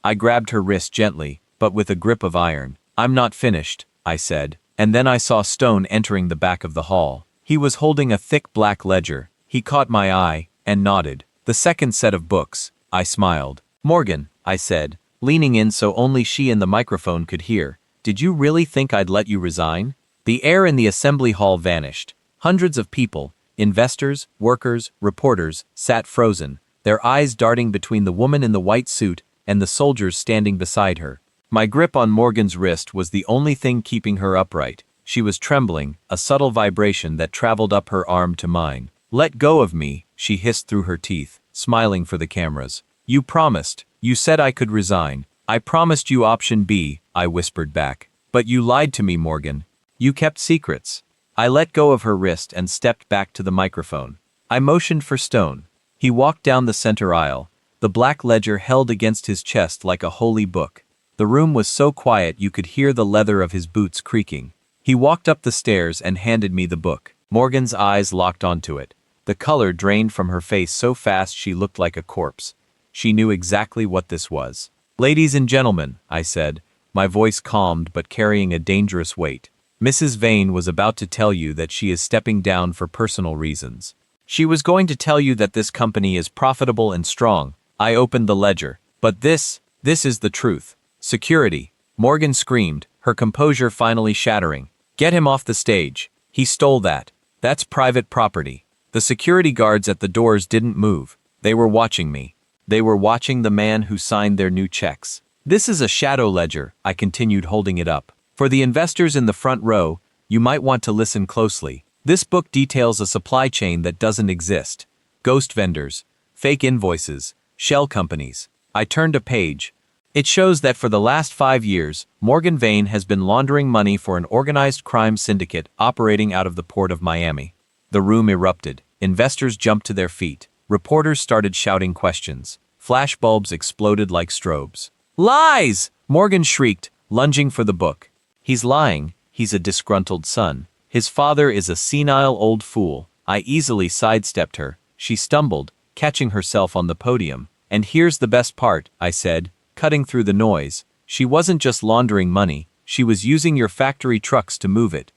I grabbed her wrist gently, but with a grip of iron. "I'm not finished," I said, and then I saw Stone entering the back of the hall. He was holding a thick black ledger. He caught my eye and nodded. "The second set of books," I smiled. "Morgan," I said, leaning in so only she and the microphone could hear, "did you really think I'd let you resign?" The air in the assembly hall vanished. Hundreds of people, investors, workers, reporters, sat frozen, their eyes darting between the woman in the white suit and the soldiers standing beside her. My grip on Morgan's wrist was the only thing keeping her upright. She was trembling, a subtle vibration that traveled up her arm to mine. "Let go of me," she hissed through her teeth, smiling for the cameras. "You promised. You said I could resign." "I promised you option B," I whispered back. "But you lied to me, Morgan. You kept secrets." I let go of her wrist and stepped back to the microphone. I motioned for Stone. He walked down the center aisle, the black ledger held against his chest like a holy book. The room was so quiet you could hear the leather of his boots creaking. He walked up the stairs and handed me the book. Morgan's eyes locked onto it. The color drained from her face so fast she looked like a corpse. She knew exactly what this was. "Ladies and gentlemen," I said, my voice calmed but carrying a dangerous weight. "Mrs. Vane was about to tell you that she is stepping down for personal reasons. She was going to tell you that this company is profitable and strong." I opened the ledger. "But this is the truth." "Security!" Morgan screamed, her composure finally shattering. "Get him off the stage. He stole that. That's private property." The security guards at the doors didn't move. They were watching me. They were watching the man who signed their new checks. "This is a shadow ledger," I continued, holding it up. "For the investors in the front row, you might want to listen closely. This book details a supply chain that doesn't exist. Ghost vendors, fake invoices, shell companies." I turned a page. "It shows that for the last 5 years, Morgan Vane has been laundering money for an organized crime syndicate operating out of the port of Miami." The room erupted. Investors jumped to their feet. Reporters started shouting questions. Flashbulbs exploded like strobes. "Lies!" Morgan shrieked, lunging for the book. "He's lying. He's a disgruntled son. His father is a senile old fool." I easily sidestepped her. She stumbled, catching herself on the podium. "And here's the best part," I said, cutting through the noise. "She wasn't just laundering money, she was using your factory trucks to move it.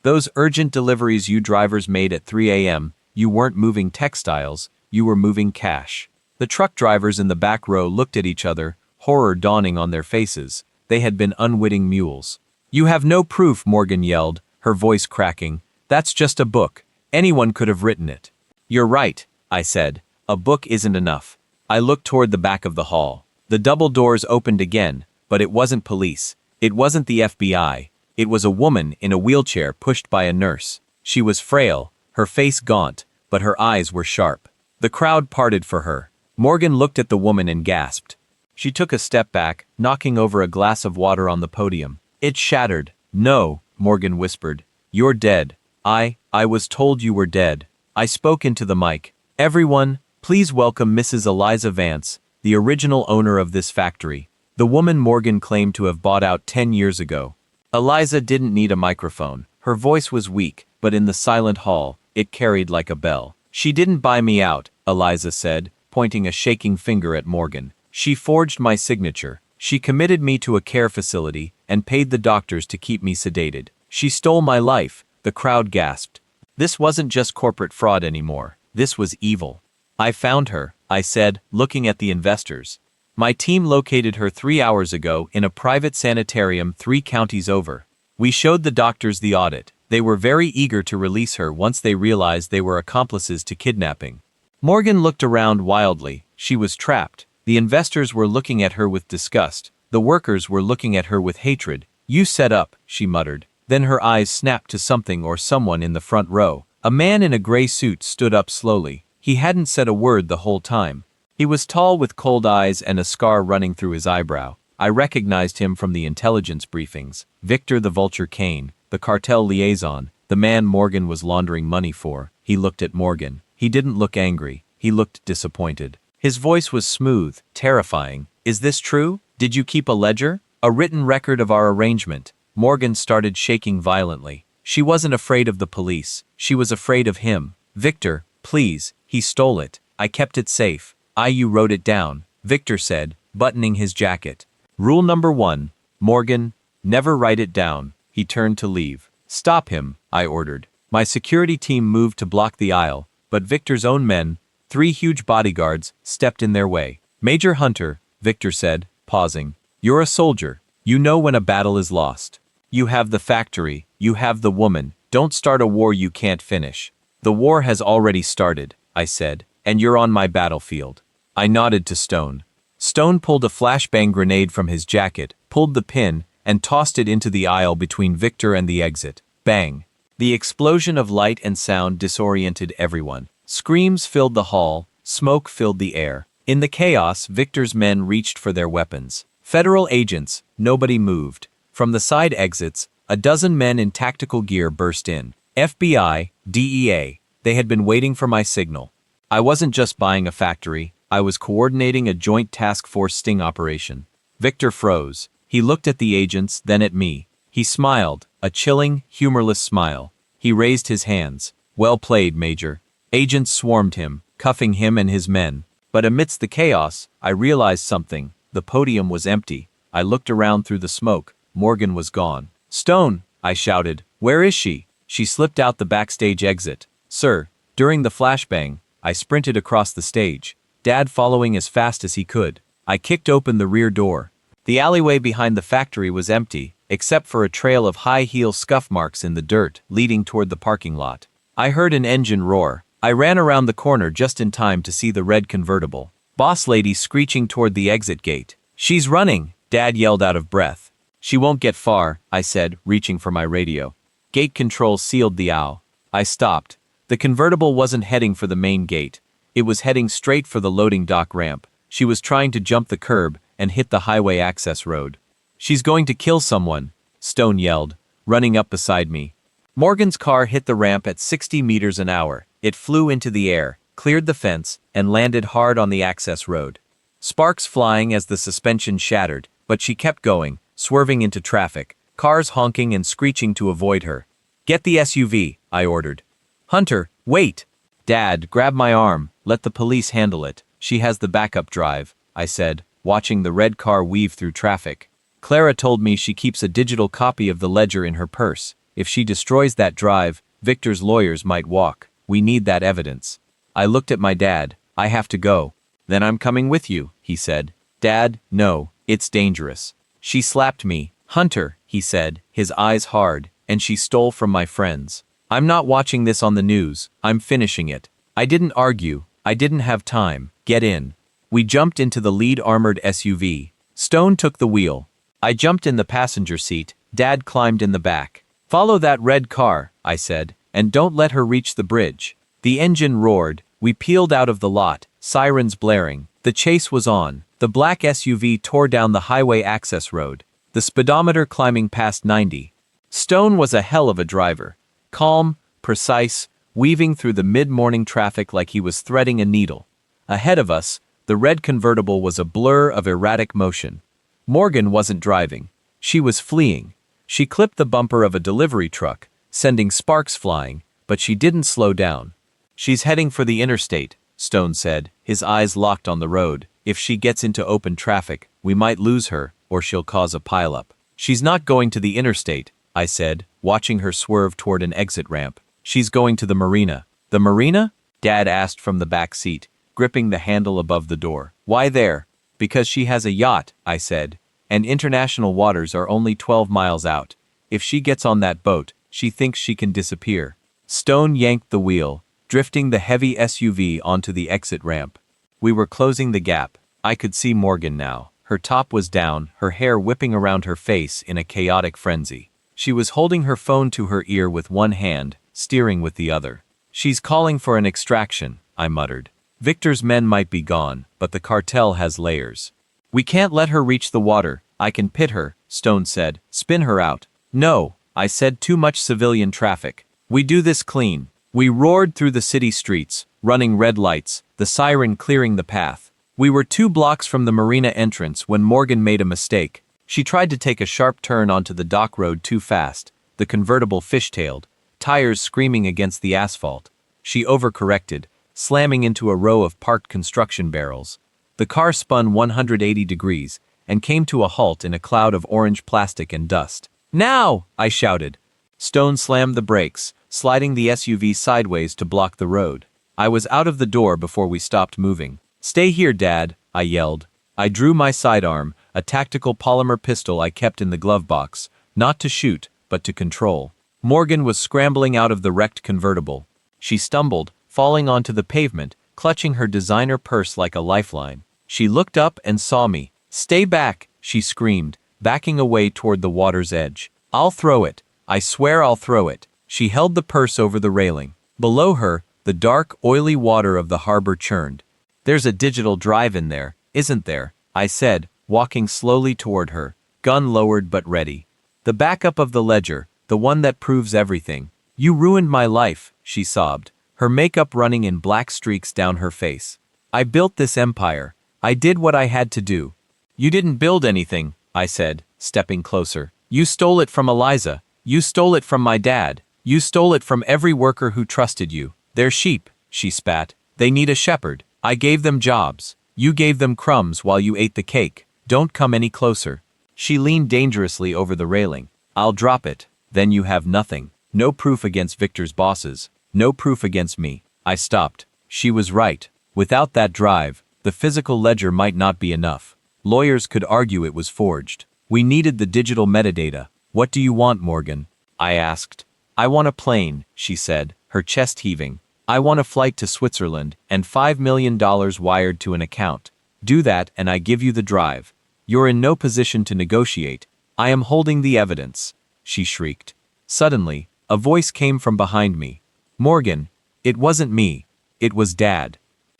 Those urgent deliveries you drivers made at 3 a.m., you weren't moving textiles, you were moving cash." The truck drivers in the back row looked at each other, horror dawning on their faces. They had been unwitting mules. "You have no proof," Morgan yelled, her voice cracking. "That's just a book. Anyone could have written it." "You're right," I said. "A book isn't enough." I looked toward the back of the hall. The double doors opened again, but it wasn't police. It wasn't the FBI. It was a woman in a wheelchair pushed by a nurse. She was frail, her face gaunt, but her eyes were sharp. The crowd parted for her. Morgan looked at the woman and gasped. She took a step back, knocking over a glass of water on the podium. It shattered. "No," Morgan whispered. "You're dead." I was told you were dead." I spoke into the mic. "Everyone, please welcome Mrs. Eliza Vance, the original owner of this factory, the woman Morgan claimed to have bought out 10 years ago." Eliza didn't need a microphone. Her voice was weak, but in the silent hall, it carried like a bell. "She didn't buy me out," Eliza said, pointing a shaking finger at Morgan. "She forged my signature. She committed me to a care facility and paid the doctors to keep me sedated. She stole my life." The crowd gasped. This wasn't just corporate fraud anymore. This was evil. "I found her," I said, looking at the investors. "My team located her 3 hours ago in a private sanitarium 3 counties over. We showed the doctors the audit. They were very eager to release her once they realized they were accomplices to kidnapping." Morgan looked around wildly. She was trapped. The investors were looking at her with disgust. The workers were looking at her with hatred. "You set up," she muttered. Then her eyes snapped to something or someone in the front row. A man in a gray suit stood up slowly. He hadn't said a word the whole time. He was tall with cold eyes and a scar running through his eyebrow. I recognized him from the intelligence briefings. Victor the Vulture Kane, the cartel liaison, the man Morgan was laundering money for. He looked at Morgan. He didn't look angry. He looked disappointed. His voice was smooth, terrifying. Is this true? Did you keep a ledger? A written record of our arrangement? Morgan started shaking violently. She wasn't afraid of the police. She was afraid of him. Victor, please, he stole it. I kept it safe. You wrote it down, Victor said, buttoning his jacket. Rule number 1, Morgan, never write it down. He turned to leave. Stop him, I ordered. My security team moved to block the aisle, but Victor's own men, 3 huge bodyguards, stepped in their way. Major Hunter, Victor said, pausing. You're a soldier. You know when a battle is lost. You have the factory. You have the woman. Don't start a war you can't finish. The war has already started, I said, and you're on my battlefield. I nodded to Stone. Stone pulled a flashbang grenade from his jacket, pulled the pin, and tossed it into the aisle between Victor and the exit. Bang! The explosion of light and sound disoriented everyone. Screams filled the hall, smoke filled the air. In the chaos, Victor's men reached for their weapons. Federal agents, nobody moved. From the side exits, a dozen men in tactical gear burst in. FBI, DEA, they had been waiting for my signal. I wasn't just buying a factory, I was coordinating a joint task force sting operation. Victor froze. He looked at the agents, then at me. He smiled, a chilling, humorless smile. He raised his hands. Well played, Major. Agents swarmed him, cuffing him and his men. But amidst the chaos, I realized something. The podium was empty. I looked around through the smoke. Morgan was gone. Stone, I shouted. Where is she? She slipped out the backstage exit. Sir, during the flashbang, I sprinted across the stage, Dad following as fast as he could. I kicked open the rear door. The alleyway behind the factory was empty, except for a trail of high-heel scuff marks in the dirt leading toward the parking lot. I heard an engine roar. I ran around the corner just in time to see the red convertible. Boss lady screeching toward the exit gate. She's running, Dad yelled out of breath. She won't get far, I said, reaching for my radio. Gate control sealed the ow. I stopped. The convertible wasn't heading for the main gate. It was heading straight for the loading dock ramp. She was trying to jump the curb and hit the highway access road. She's going to kill someone, Stone yelled, running up beside me. Morgan's car hit the ramp at 60 meters an hour. It flew into the air, cleared the fence, and landed hard on the access road. Sparks flying as the suspension shattered, but she kept going, swerving into traffic, cars honking and screeching to avoid her. Get the SUV, I ordered. Hunter, wait! Dad, grab my arm, let the police handle it. She has the backup drive, I said, watching the red car weave through traffic. Clara told me she keeps a digital copy of the ledger in her purse. If she destroys that drive, Victor's lawyers might walk. We need that evidence. I looked at my dad. I have to go. Then I'm coming with you, he said. Dad, no, it's dangerous. She slapped me. Hunter, he said, his eyes hard, and she stole from my friends. I'm not watching this on the news. I'm finishing it. I didn't argue. I didn't have time. Get in. We jumped into the lead armored SUV. Stone took the wheel. I jumped in the passenger seat. Dad climbed in the back. Follow that red car, I said, and don't let her reach the bridge. The engine roared. We peeled out of the lot, sirens blaring. The chase was on. The black SUV tore down the highway access road, the speedometer climbing past 90. Stone was a hell of a driver. Calm, precise, weaving through the mid-morning traffic like he was threading a needle. Ahead of us, the red convertible was a blur of erratic motion. Morgan wasn't driving. She was fleeing. She clipped the bumper of a delivery truck, sending sparks flying, but she didn't slow down. She's heading for the interstate, Stone said, his eyes locked on the road. If she gets into open traffic, we might lose her, or she'll cause a pileup. She's not going to the interstate, I said, watching her swerve toward an exit ramp. She's going to the marina. The marina? Dad asked from the back seat, gripping the handle above the door. Why there? Because she has a yacht, I said, and international waters are only 12 miles out. If she gets on that boat, she thinks she can disappear. Stone yanked the wheel, drifting the heavy SUV onto the exit ramp. We were closing the gap. I could see Morgan now. Her top was down, her hair whipping around her face in a chaotic frenzy. She was holding her phone to her ear with one hand, steering with the other. She's calling for an extraction, I muttered. Victor's men might be gone, but the cartel has layers. We can't let her reach the water, I can pit her, Stone said. Spin her out. No, I said, too much civilian traffic. We do this clean. We roared through the city streets, running red lights, the siren clearing the path. We were 2 blocks from the marina entrance when Morgan made a mistake. She tried to take a sharp turn onto the dock road too fast, the convertible fishtailed, tires screaming against the asphalt. She overcorrected, slamming into a row of parked construction barrels. The car spun 180 degrees and came to a halt in a cloud of orange plastic and dust. Now! I shouted. Stone slammed the brakes, sliding the SUV sideways to block the road. I was out of the door before we stopped moving. Stay here, Dad, I yelled. I drew my sidearm, a tactical polymer pistol I kept in the glove box, not to shoot, but to control. Morgan was scrambling out of the wrecked convertible. She stumbled, falling onto the pavement, clutching her designer purse like a lifeline. She looked up and saw me. Stay back, she screamed, backing away toward the water's edge. I'll throw it. I swear I'll throw it. She held the purse over the railing. Below her, the dark, oily water of the harbor churned. There's a digital drive in there, isn't there? I said, walking slowly toward her, gun lowered but ready. The backup of the ledger, the one that proves everything. You ruined my life, she sobbed, her makeup running in black streaks down her face. I built this empire. I did what I had to do. You didn't build anything, I said, stepping closer. You stole it from Eliza. You stole it from my dad. You stole it from every worker who trusted you. They're sheep, she spat. They need a shepherd. I gave them jobs. You gave them crumbs while you ate the cake. Don't come any closer. She leaned dangerously over the railing. I'll drop it. Then you have nothing. No proof against Victor's bosses. No proof against me. I stopped. She was right. Without that drive, the physical ledger might not be enough. Lawyers could argue it was forged. We needed the digital metadata. What do you want, Morgan? I asked. I want a plane, she said, her chest heaving. I want a flight to Switzerland and $5 million wired to an account. Do that and I give you the drive. You're in no position to negotiate. I am holding the evidence, she shrieked. Suddenly, a voice came from behind me. Morgan, it wasn't me. It was Dad.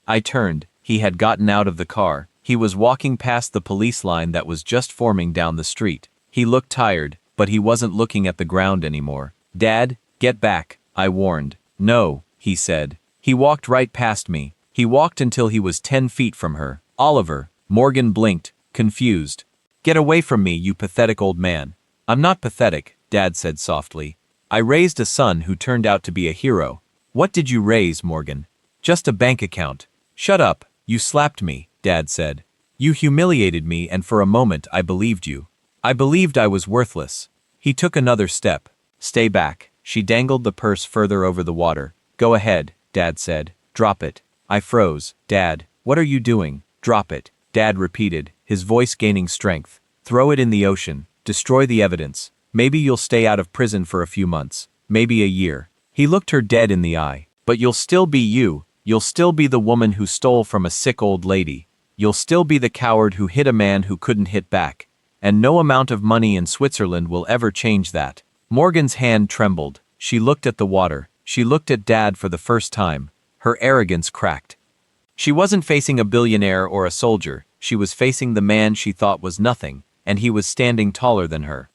I turned. He had gotten out of the car. He was walking past the police line that was just forming down the street. He looked tired, but he wasn't looking at the ground anymore. Dad, get back, I warned. No, he said. He walked right past me. He walked until he was 10 feet from her. Oliver, Morgan blinked, confused. Get away from me, you pathetic old man. I'm not pathetic, Dad said softly. I raised a son who turned out to be a hero. What did you raise, Morgan? Just a bank account. Shut up, you slapped me, Dad said. You humiliated me and for a moment I believed you. I believed I was worthless. He took another step. Stay back. She dangled the purse further over the water. Go ahead, Dad said. Drop it. I froze. Dad, what are you doing? Drop it, Dad repeated, his voice gaining strength. Throw it in the ocean. Destroy the evidence. Maybe you'll stay out of prison for a few months. Maybe a year. He looked her dead in the eye. But you'll still be you. You'll still be the woman who stole from a sick old lady. You'll still be the coward who hit a man who couldn't hit back. And no amount of money in Switzerland will ever change that. Morgan's hand trembled. She looked at the water. She looked at Dad for the first time. Her arrogance cracked. She wasn't facing a billionaire or a soldier. She was facing the man she thought was nothing, and he was standing taller than her.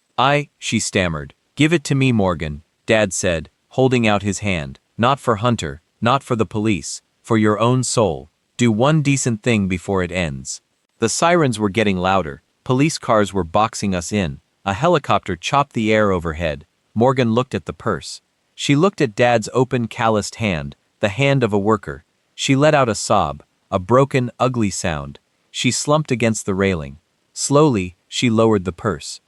She stammered. Give it to me, Morgan, Dad said, holding out his hand. Not for Hunter, not for the police, for your own soul. Do one decent thing before it ends. The sirens were getting louder. Police cars were boxing us in. A helicopter chopped the air overhead. Morgan looked at the purse. She looked at Dad's open, calloused hand, the hand of a worker. She let out a sob, a broken, ugly sound. She slumped against the railing. Slowly, she lowered the purse.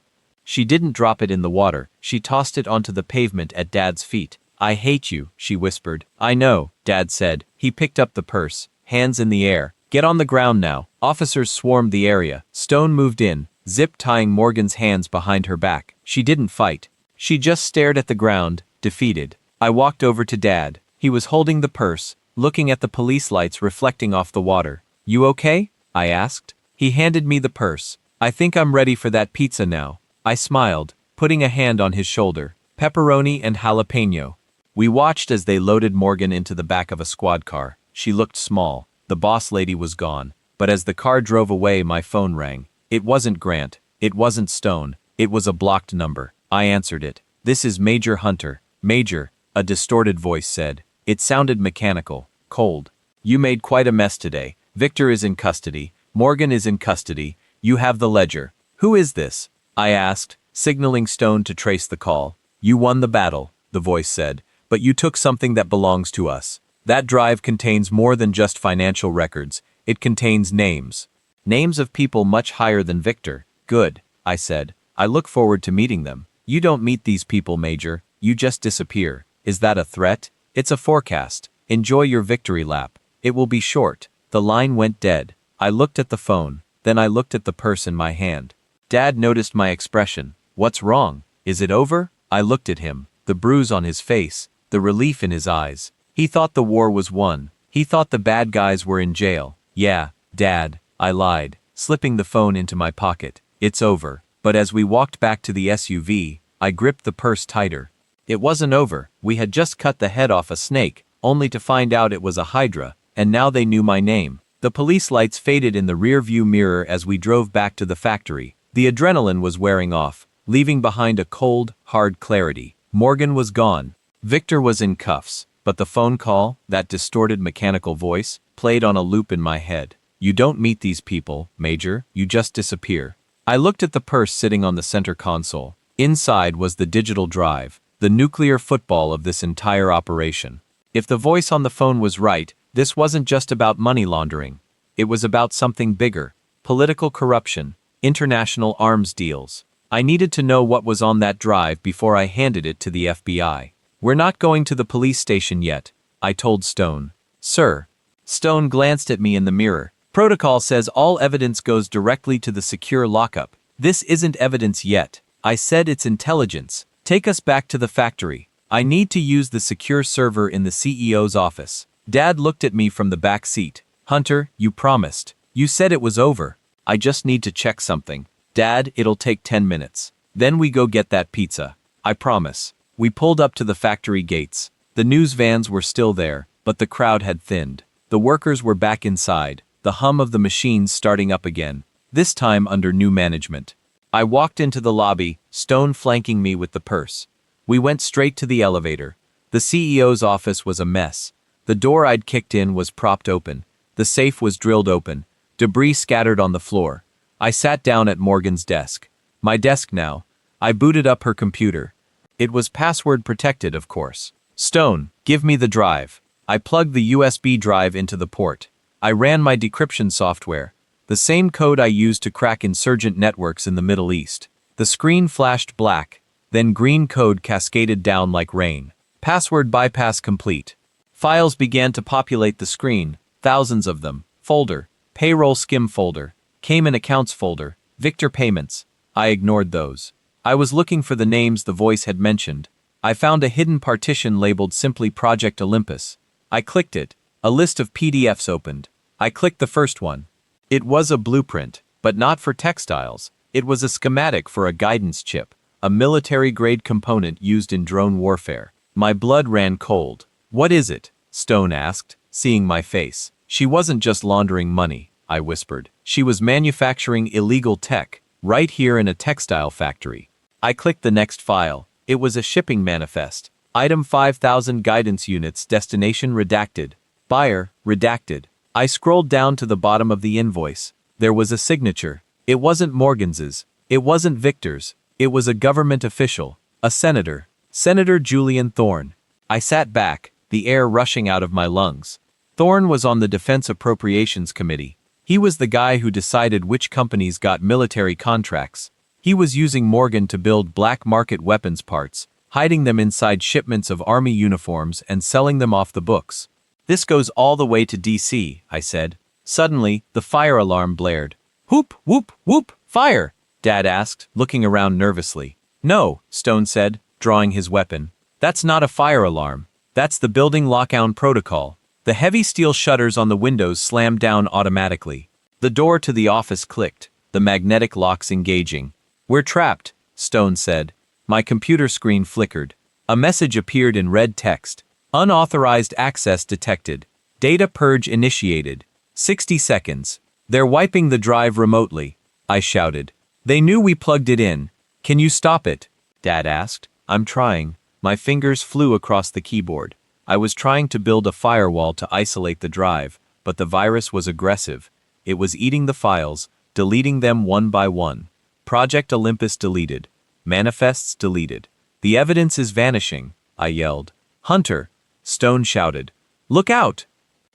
She didn't drop it in the water. She tossed it onto the pavement at Dad's feet. I hate you, she whispered. I know, Dad said. He picked up the purse, hands in the air. Get on the ground now. Officers swarmed the area. Stone moved in, zip-tying Morgan's hands behind her back. She didn't fight. She just stared at the ground, defeated. I walked over to Dad. He was holding the purse, looking at the police lights reflecting off the water. You okay? I asked. He handed me the purse. I think I'm ready for that pizza now. I smiled, putting a hand on his shoulder. Pepperoni and jalapeno. We watched as they loaded Morgan into the back of a squad car. She looked small. The boss lady was gone. But as the car drove away, my phone rang. It wasn't Grant. It wasn't Stone. It was a blocked number. I answered it. "This is Major Hunter." "Major," a distorted voice said. It sounded mechanical, cold. "You made quite a mess today. Victor is in custody. Morgan is in custody. You have the ledger." "Who is this?" I asked, signaling Stone to trace the call. "You won the battle," the voice said, "but you took something that belongs to us. That drive contains more than just financial records. It contains names. Names of people much higher than Victor." "Good," I said. "I look forward to meeting them." "You don't meet these people, Major. You just disappear." "Is that a threat?" "It's a forecast. Enjoy your victory lap. It will be short." The line went dead. I looked at the phone, then I looked at the purse in my hand. Dad noticed my expression. "What's wrong? Is it over?" I looked at him, the bruise on his face, the relief in his eyes. He thought the war was won. He thought the bad guys were in jail. "Yeah, Dad," I lied, slipping the phone into my pocket. "It's over." But as we walked back to the SUV, I gripped the purse tighter. It wasn't over. We had just cut the head off a snake, only to find out it was a hydra, and now they knew my name. The police lights faded in the rear-view mirror as we drove back to the factory. The adrenaline was wearing off, leaving behind a cold, hard clarity. Morgan was gone. Victor was in cuffs, but the phone call, that distorted mechanical voice, played on a loop in my head. "You don't meet these people, Major. You just disappear." I looked at the purse sitting on the center console. Inside was the digital drive, the nuclear football of this entire operation. If the voice on the phone was right, this wasn't just about money laundering. It was about something bigger: political corruption, international arms deals. I needed to know what was on that drive before I handed it to the FBI. "We're not going to the police station yet," I told Stone. "Sir." Stone glanced at me in the mirror. "Protocol says all evidence goes directly to the secure lockup. This isn't evidence yet." I said. "It's intelligence. Take us back to the factory. I need to use the secure server in the CEO's office." Dad looked at me from the back seat. "Hunter, you promised. You said it was over." "I just need to check something." "Dad, it'll take 10 minutes. Then we go get that pizza." "I promise." We pulled up to the factory gates. The news vans were still there, but the crowd had thinned. The workers were back inside, the hum of the machines starting up again, this time under new management. I walked into the lobby, Stone flanking me with the purse. We went straight to the elevator. The CEO's office was a mess. The door I'd kicked in was propped open. The safe was drilled open. Debris scattered on the floor. I sat down at Morgan's desk. My desk now. I booted up her computer. It was password protected, of course. "Stone, give me the drive." I plugged the USB drive into the port. I ran my decryption software, the same code I used to crack insurgent networks in the Middle East. The screen flashed black, then green code cascaded down like rain. Password bypass complete. Files began to populate the screen, thousands of them. Folder, payroll skim folder, Cayman accounts folder, Victor payments. I ignored those. I was looking for the names the voice had mentioned. I found a hidden partition labeled simply Project Olympus. I clicked it. A list of PDFs opened. I clicked the first one. It was a blueprint, but not for textiles. It was a schematic for a guidance chip, a military-grade component used in drone warfare. My blood ran cold. "What is it?" Stone asked, seeing my face. "She wasn't just laundering money," I whispered. "She was manufacturing illegal tech, right here in a textile factory." I clicked the next file. It was a shipping manifest. Item 5000 guidance units, destination redacted. Buyer, redacted. I scrolled down to the bottom of the invoice. There was a signature. It wasn't Morgan's. It wasn't Victor's. It was a government official. A senator. Senator Julian Thorne. I sat back, the air rushing out of my lungs. Thorne was on the Defense Appropriations Committee. He was the guy who decided which companies got military contracts. He was using Morgan to build black market weapons parts, hiding them inside shipments of army uniforms and selling them off the books. "This goes all the way to DC," I said. Suddenly, the fire alarm blared. "Whoop, whoop, whoop, fire!" Dad asked, looking around nervously. "No," Stone said, drawing his weapon. "That's not a fire alarm. That's the building lockdown protocol." The heavy steel shutters on the windows slammed down automatically. The door to the office clicked, the magnetic locks engaging. "We're trapped," Stone said. My computer screen flickered. A message appeared in red text. "Unauthorized access detected. Data purge initiated. 60 seconds. They're wiping the drive remotely," I shouted. They knew we plugged it in. Can you stop it? Dad asked. I'm trying. My fingers flew across the keyboard. I was trying to build a firewall to isolate the drive, but the virus was aggressive. It was eating the files, deleting them one by one. Project Olympus deleted. Manifests deleted. The evidence is vanishing, I yelled. Hunter! Stone shouted. Look out!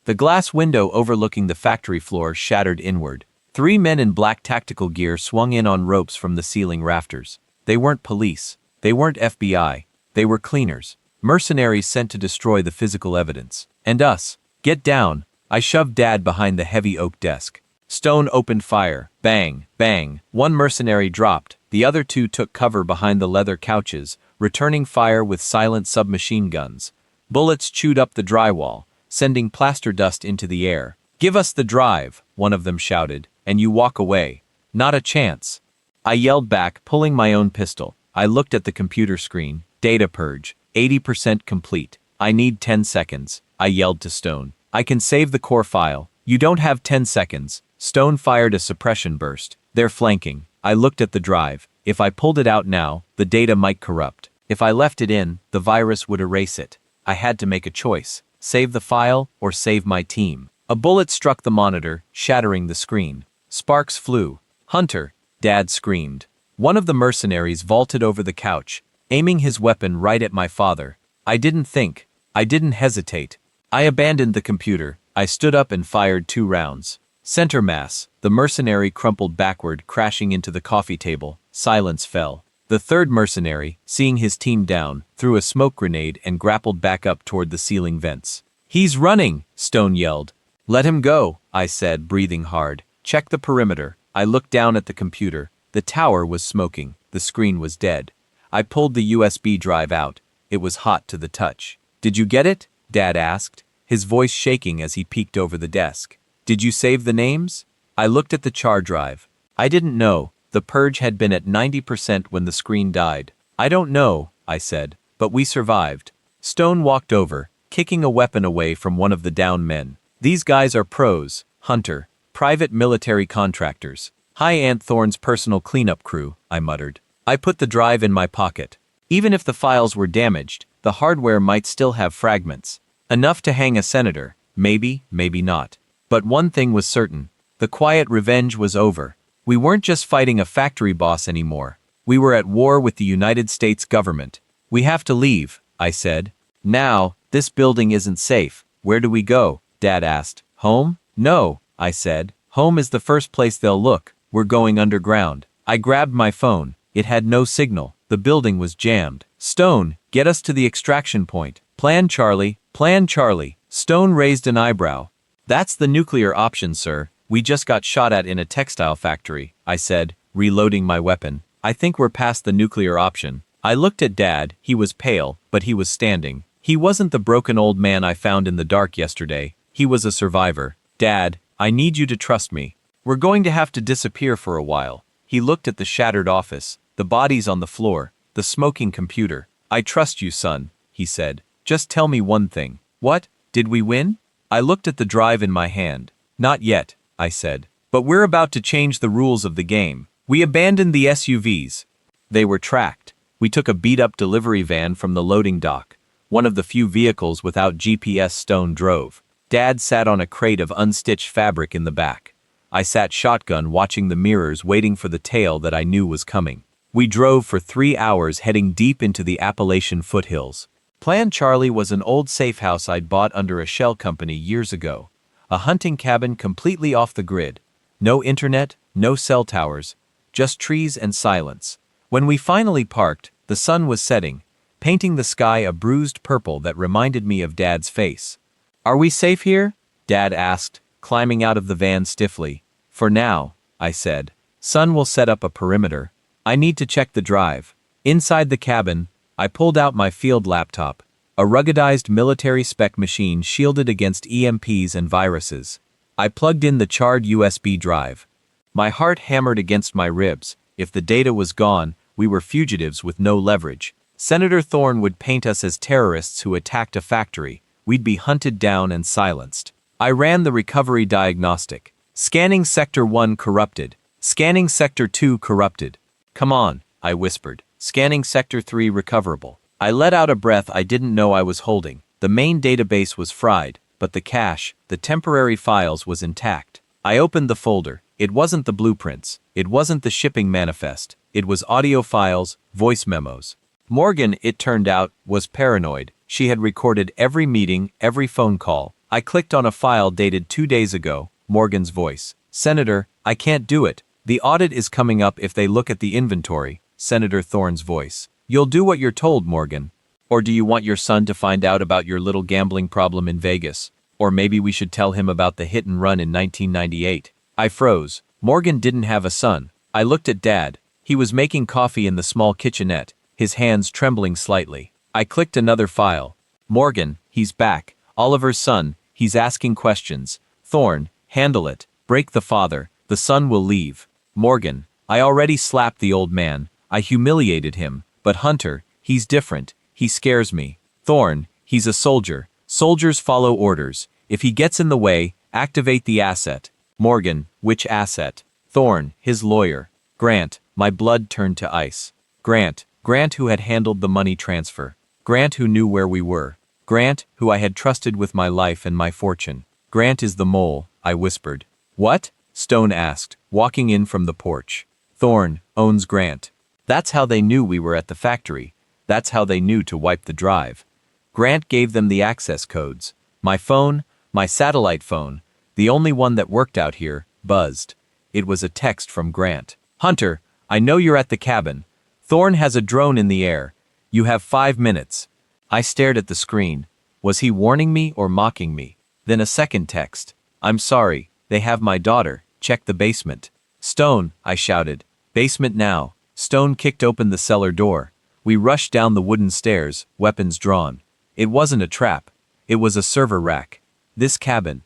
The glass window overlooking the factory floor shattered inward. 3 men in black tactical gear swung in on ropes from the ceiling rafters. They weren't police. They weren't FBI. They were cleaners. Mercenaries sent to destroy the physical evidence. And us. Get down. I shoved Dad behind the heavy oak desk. Stone opened fire. Bang, bang. 1 mercenary dropped. The other 2 took cover behind the leather couches, returning fire with silent submachine guns. Bullets chewed up the drywall, sending plaster dust into the air. Give us the drive, one of them shouted, and you walk away. Not a chance. I yelled back, pulling my own pistol. I looked at the computer screen. Data purge. 80% complete. I need 10 seconds. I yelled to Stone. I can save the core file. You don't have 10 seconds. Stone fired a suppression burst. They're flanking. I looked at the drive. If I pulled it out now, the data might corrupt. If I left it in, the virus would erase it. I had to make a choice. Save the file or save my team. A bullet struck the monitor, shattering the screen. Sparks flew. Hunter! Dad screamed. One of the mercenaries vaulted over the couch, aiming his weapon right at my father. I didn't think. I didn't hesitate. I abandoned the computer. I stood up and fired 2 rounds. Center mass. The mercenary crumpled backward, crashing into the coffee table. Silence fell. The 3rd mercenary, seeing his team down, threw a smoke grenade and grappled back up toward the ceiling vents. He's running! Stone yelled. Let him go, I said, breathing hard. Check the perimeter. I looked down at the computer. The tower was smoking. The screen was dead. I pulled the USB drive out. It was hot to the touch. Did you get it? Dad asked, his voice shaking as he peeked over the desk. Did you save the names? I looked at the char drive. I didn't know. The purge had been at 90% when the screen died. I don't know, I said, but we survived. Stone walked over, kicking a weapon away from one of the down men. These guys are pros, Hunter, private military contractors. Hi Aunt Thorne's personal cleanup crew, I muttered. I put the drive in my pocket. Even if the files were damaged, the hardware might still have fragments. Enough to hang a senator, maybe, maybe not. But one thing was certain. The quiet revenge was over. We weren't just fighting a factory boss anymore. We were at war with the United States government. We have to leave, I said. Now, this building isn't safe. Where do we go? Dad asked. Home? No, I said. Home is the first place they'll look. We're going underground. I grabbed my phone. It had no signal. The building was jammed. Stone, get us to the extraction point. Plan Charlie. Plan Charlie. Stone raised an eyebrow. That's the nuclear option, sir. We just got shot at in a textile factory, I said, reloading my weapon. I think we're past the nuclear option. I looked at Dad. He was pale, but he was standing. He wasn't the broken old man I found in the dark yesterday. He was a survivor. Dad, I need you to trust me. We're going to have to disappear for a while. He looked at the shattered office, the bodies on the floor, the smoking computer. I trust you, son, he said. Just tell me one thing. What? Did we win? I looked at the drive in my hand. Not yet, I said. But we're about to change the rules of the game. We abandoned the SUVs. They were tracked. We took a beat-up delivery van from the loading dock, one of the few vehicles without GPS. Stone drove. Dad sat on a crate of unstitched fabric in the back. I sat shotgun watching the mirrors, waiting for the tail that I knew was coming. We drove for 3 hours, heading deep into the Appalachian foothills. Plan Charlie was an old safe house I'd bought under a shell company years ago. A hunting cabin completely off the grid. No internet, no cell towers, just trees and silence. When we finally parked, the sun was setting, painting the sky a bruised purple that reminded me of Dad's face. Are we safe here? Dad asked, climbing out of the van stiffly. For now, I said. Son will set up a perimeter. I need to check the drive. Inside the cabin, I pulled out my field laptop, a ruggedized military-spec machine shielded against EMPs and viruses. I plugged in the charred USB drive. My heart hammered against my ribs. If the data was gone, we were fugitives with no leverage. Senator Thorne would paint us as terrorists who attacked a factory. We'd be hunted down and silenced. I ran the recovery diagnostic. Scanning Sector 1 corrupted. Scanning Sector 2 corrupted. Come on, I whispered. Scanning Sector 3 recoverable. I let out a breath I didn't know I was holding. The main database was fried, but the cache, the temporary files, was intact. I opened the folder. It wasn't the blueprints. It wasn't the shipping manifest. It was audio files, voice memos. Morgan, it turned out, was paranoid. She had recorded every meeting, every phone call. I clicked on a file dated 2 days ago. Morgan's voice. Senator, I can't do it. The audit is coming up if they look at the inventory. Senator Thorne's voice. You'll do what you're told, Morgan. Or do you want your son to find out about your little gambling problem in Vegas? Or maybe we should tell him about the hit and run in 1998. I froze. Morgan didn't have a son. I looked at Dad. He was making coffee in the small kitchenette, his hands trembling slightly. I clicked another file. Morgan, he's back. Oliver's son, he's asking questions. Thorne, handle it. Break the father. The son will leave. Morgan, I already slapped the old man. I humiliated him. But Hunter, he's different. He scares me. Thorne, he's a soldier. Soldiers follow orders. If he gets in the way, activate the asset. Morgan, which asset? Thorne, his lawyer. Grant, my blood turned to ice. Grant who had handled the money transfer. Grant who knew where we were. Grant who I had trusted with my life and my fortune. Grant is the mole, I whispered. What? Stone asked, walking in from the porch. Thorne owns Grant. That's how they knew we were at the factory. That's how they knew to wipe the drive. Grant gave them the access codes. My phone, my satellite phone, the only one that worked out here, buzzed. It was a text from Grant. Hunter, I know you're at the cabin. Thorne has a drone in the air. You have 5 minutes. I stared at the screen. Was he warning me or mocking me? Then a second text. I'm sorry, they have my daughter. Check the basement. Stone, I shouted. Basement now. Stone kicked open the cellar door. We rushed down the wooden stairs, weapons drawn. It wasn't a trap. It was a server rack. This cabin.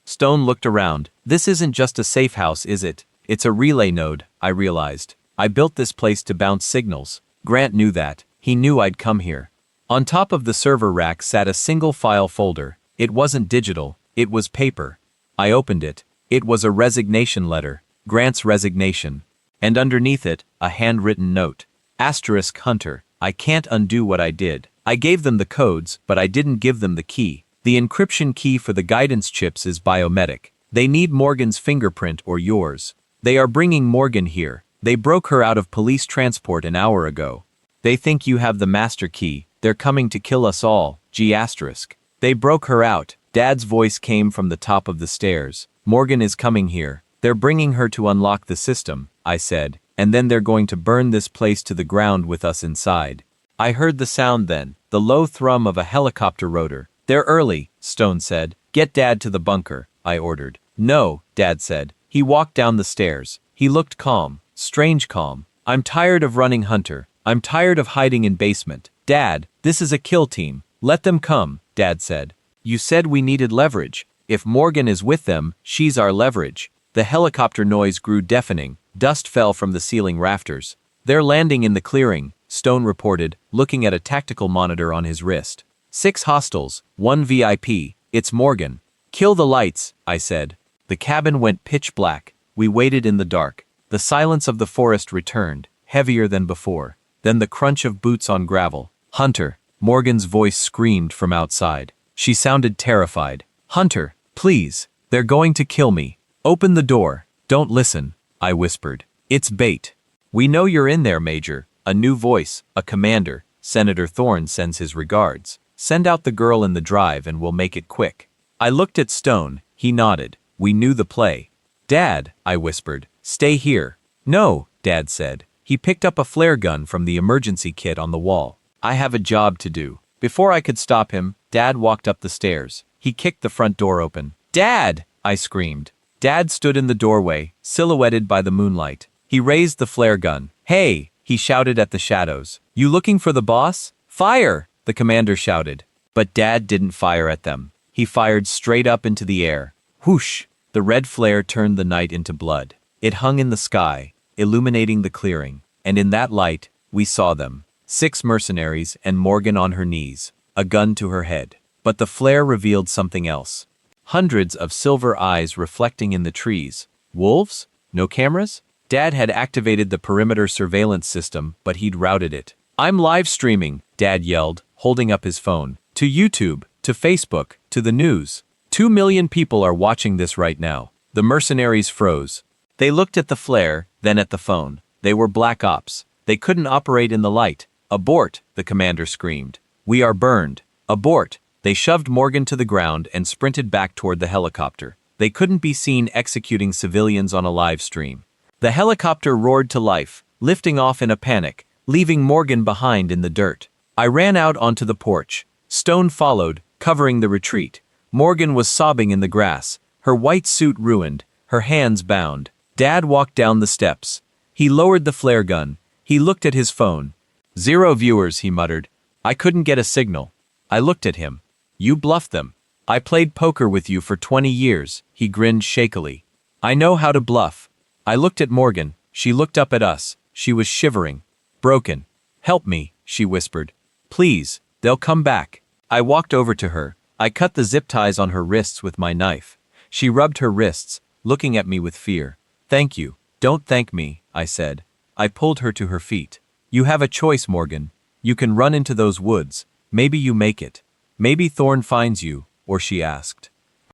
Stone looked around. This isn't just a safe house, is it? It's a relay node, I realized. I built this place to bounce signals. Grant knew that. He knew I'd come here. On top of the server rack sat a single file folder. It wasn't digital. It was paper. I opened it. It was a resignation letter. Grant's resignation. And underneath it, a handwritten note. Asterisk Hunter, I can't undo what I did. I gave them the codes, but I didn't give them the key. The encryption key for the guidance chips is biometric. They need Morgan's fingerprint or yours. They are bringing Morgan here. They broke her out of police transport an hour ago. They think you have the master key. They're coming to kill us all. G asterisk. They broke her out. Dad's voice came from the top of the stairs. Morgan is coming here. They're bringing her to unlock the system, I said, and then they're going to burn this place to the ground with us inside. I heard the sound then, the low thrum of a helicopter rotor. They're early, Stone said. Get Dad to the bunker, I ordered. No, Dad said. He walked down the stairs. He looked calm, strange calm. I'm tired of running Hunter. I'm tired of hiding in basement. Dad, this is a kill team. Let them come, Dad said. You said we needed leverage. If Morgan is with them, she's our leverage. The helicopter noise grew deafening. Dust fell from the ceiling rafters. They're landing in the clearing, Stone reported, looking at a tactical monitor on his wrist. 6 hostiles, 1 VIP. It's Morgan. Kill the lights, I said. The cabin went pitch black. We waited in the dark. The silence of the forest returned, heavier than before. Then the crunch of boots on gravel. Hunter, Morgan's voice screamed from outside. She sounded terrified. Hunter, please. They're going to kill me. Open the door. Don't listen, I whispered. It's bait. We know you're in there, Major. A new voice, a commander. Senator Thorne sends his regards. Send out the girl in the drive and we'll make it quick. I looked at Stone. He nodded. We knew the play. Dad, I whispered. Stay here. No, Dad said. He picked up a flare gun from the emergency kit on the wall. I have a job to do. Before I could stop him, Dad walked up the stairs. He kicked the front door open. Dad! I screamed. Dad stood in the doorway, silhouetted by the moonlight. He raised the flare gun. Hey! He shouted at the shadows. You looking for the boss? Fire! The commander shouted. But Dad didn't fire at them. He fired straight up into the air. Whoosh! The red flare turned the night into blood. It hung in the sky, illuminating the clearing. And in that light, we saw them. 6 mercenaries and Morgan on her knees, a gun to her head. But the flare revealed something else. Hundreds of silver eyes reflecting in the trees. Wolves? No cameras? Dad had activated the perimeter surveillance system, but he'd routed it. "I'm live streaming," Dad yelled, holding up his phone. "To YouTube, to Facebook, to the news. 2 million people are watching this right now." The mercenaries froze. They looked at the flare, then at the phone. They were black ops. They couldn't operate in the light. "Abort," the commander screamed. "We are burned. Abort." They shoved Morgan to the ground and sprinted back toward the helicopter. They couldn't be seen executing civilians on a live stream. The helicopter roared to life, lifting off in a panic, leaving Morgan behind in the dirt. I ran out onto the porch. Stone followed, covering the retreat. Morgan was sobbing in the grass, her white suit ruined, her hands bound. Dad walked down the steps. He lowered the flare gun. He looked at his phone. "0 viewers," he muttered. "I couldn't get a signal." I looked at him. "You bluffed them. I played poker with you for 20 years, he grinned shakily. "I know how to bluff." I looked at Morgan. She looked up at us. She was shivering. "Broken. Help me," she whispered. "Please, they'll come back." I walked over to her. I cut the zip ties on her wrists with my knife. She rubbed her wrists, looking at me with fear. "Thank you." "Don't thank me," I said. I pulled her to her feet. "You have a choice, Morgan. You can run into those woods. Maybe you make it. Maybe Thorne finds you," or she asked.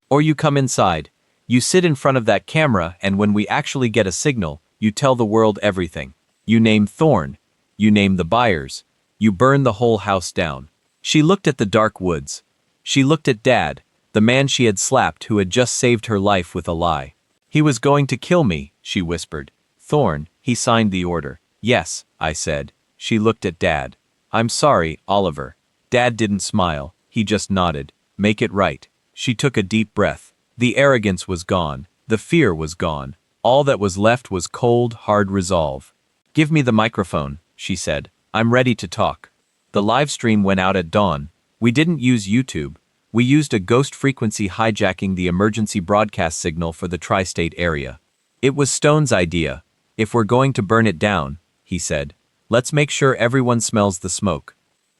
"Or you come inside. You sit in front of that camera, and when we actually get a signal, you tell the world everything. You name Thorne. You name the buyers. You burn the whole house down." She looked at the dark woods. She looked at Dad, the man she had slapped who had just saved her life with a lie. "He was going to kill me," she whispered. "Thorne, he signed the order." "Yes," I said. She looked at Dad. "I'm sorry, Oliver." Dad didn't smile. He just nodded. "Make it right." She took a deep breath. The arrogance was gone. The fear was gone. All that was left was cold, hard resolve. "Give me the microphone," she said. "I'm ready to talk." The live stream went out at dawn. We didn't use YouTube. We used a ghost frequency hijacking the emergency broadcast signal for the tri-state area. It was Stone's idea. "If we're going to burn it down," he said, "let's make sure everyone smells the smoke."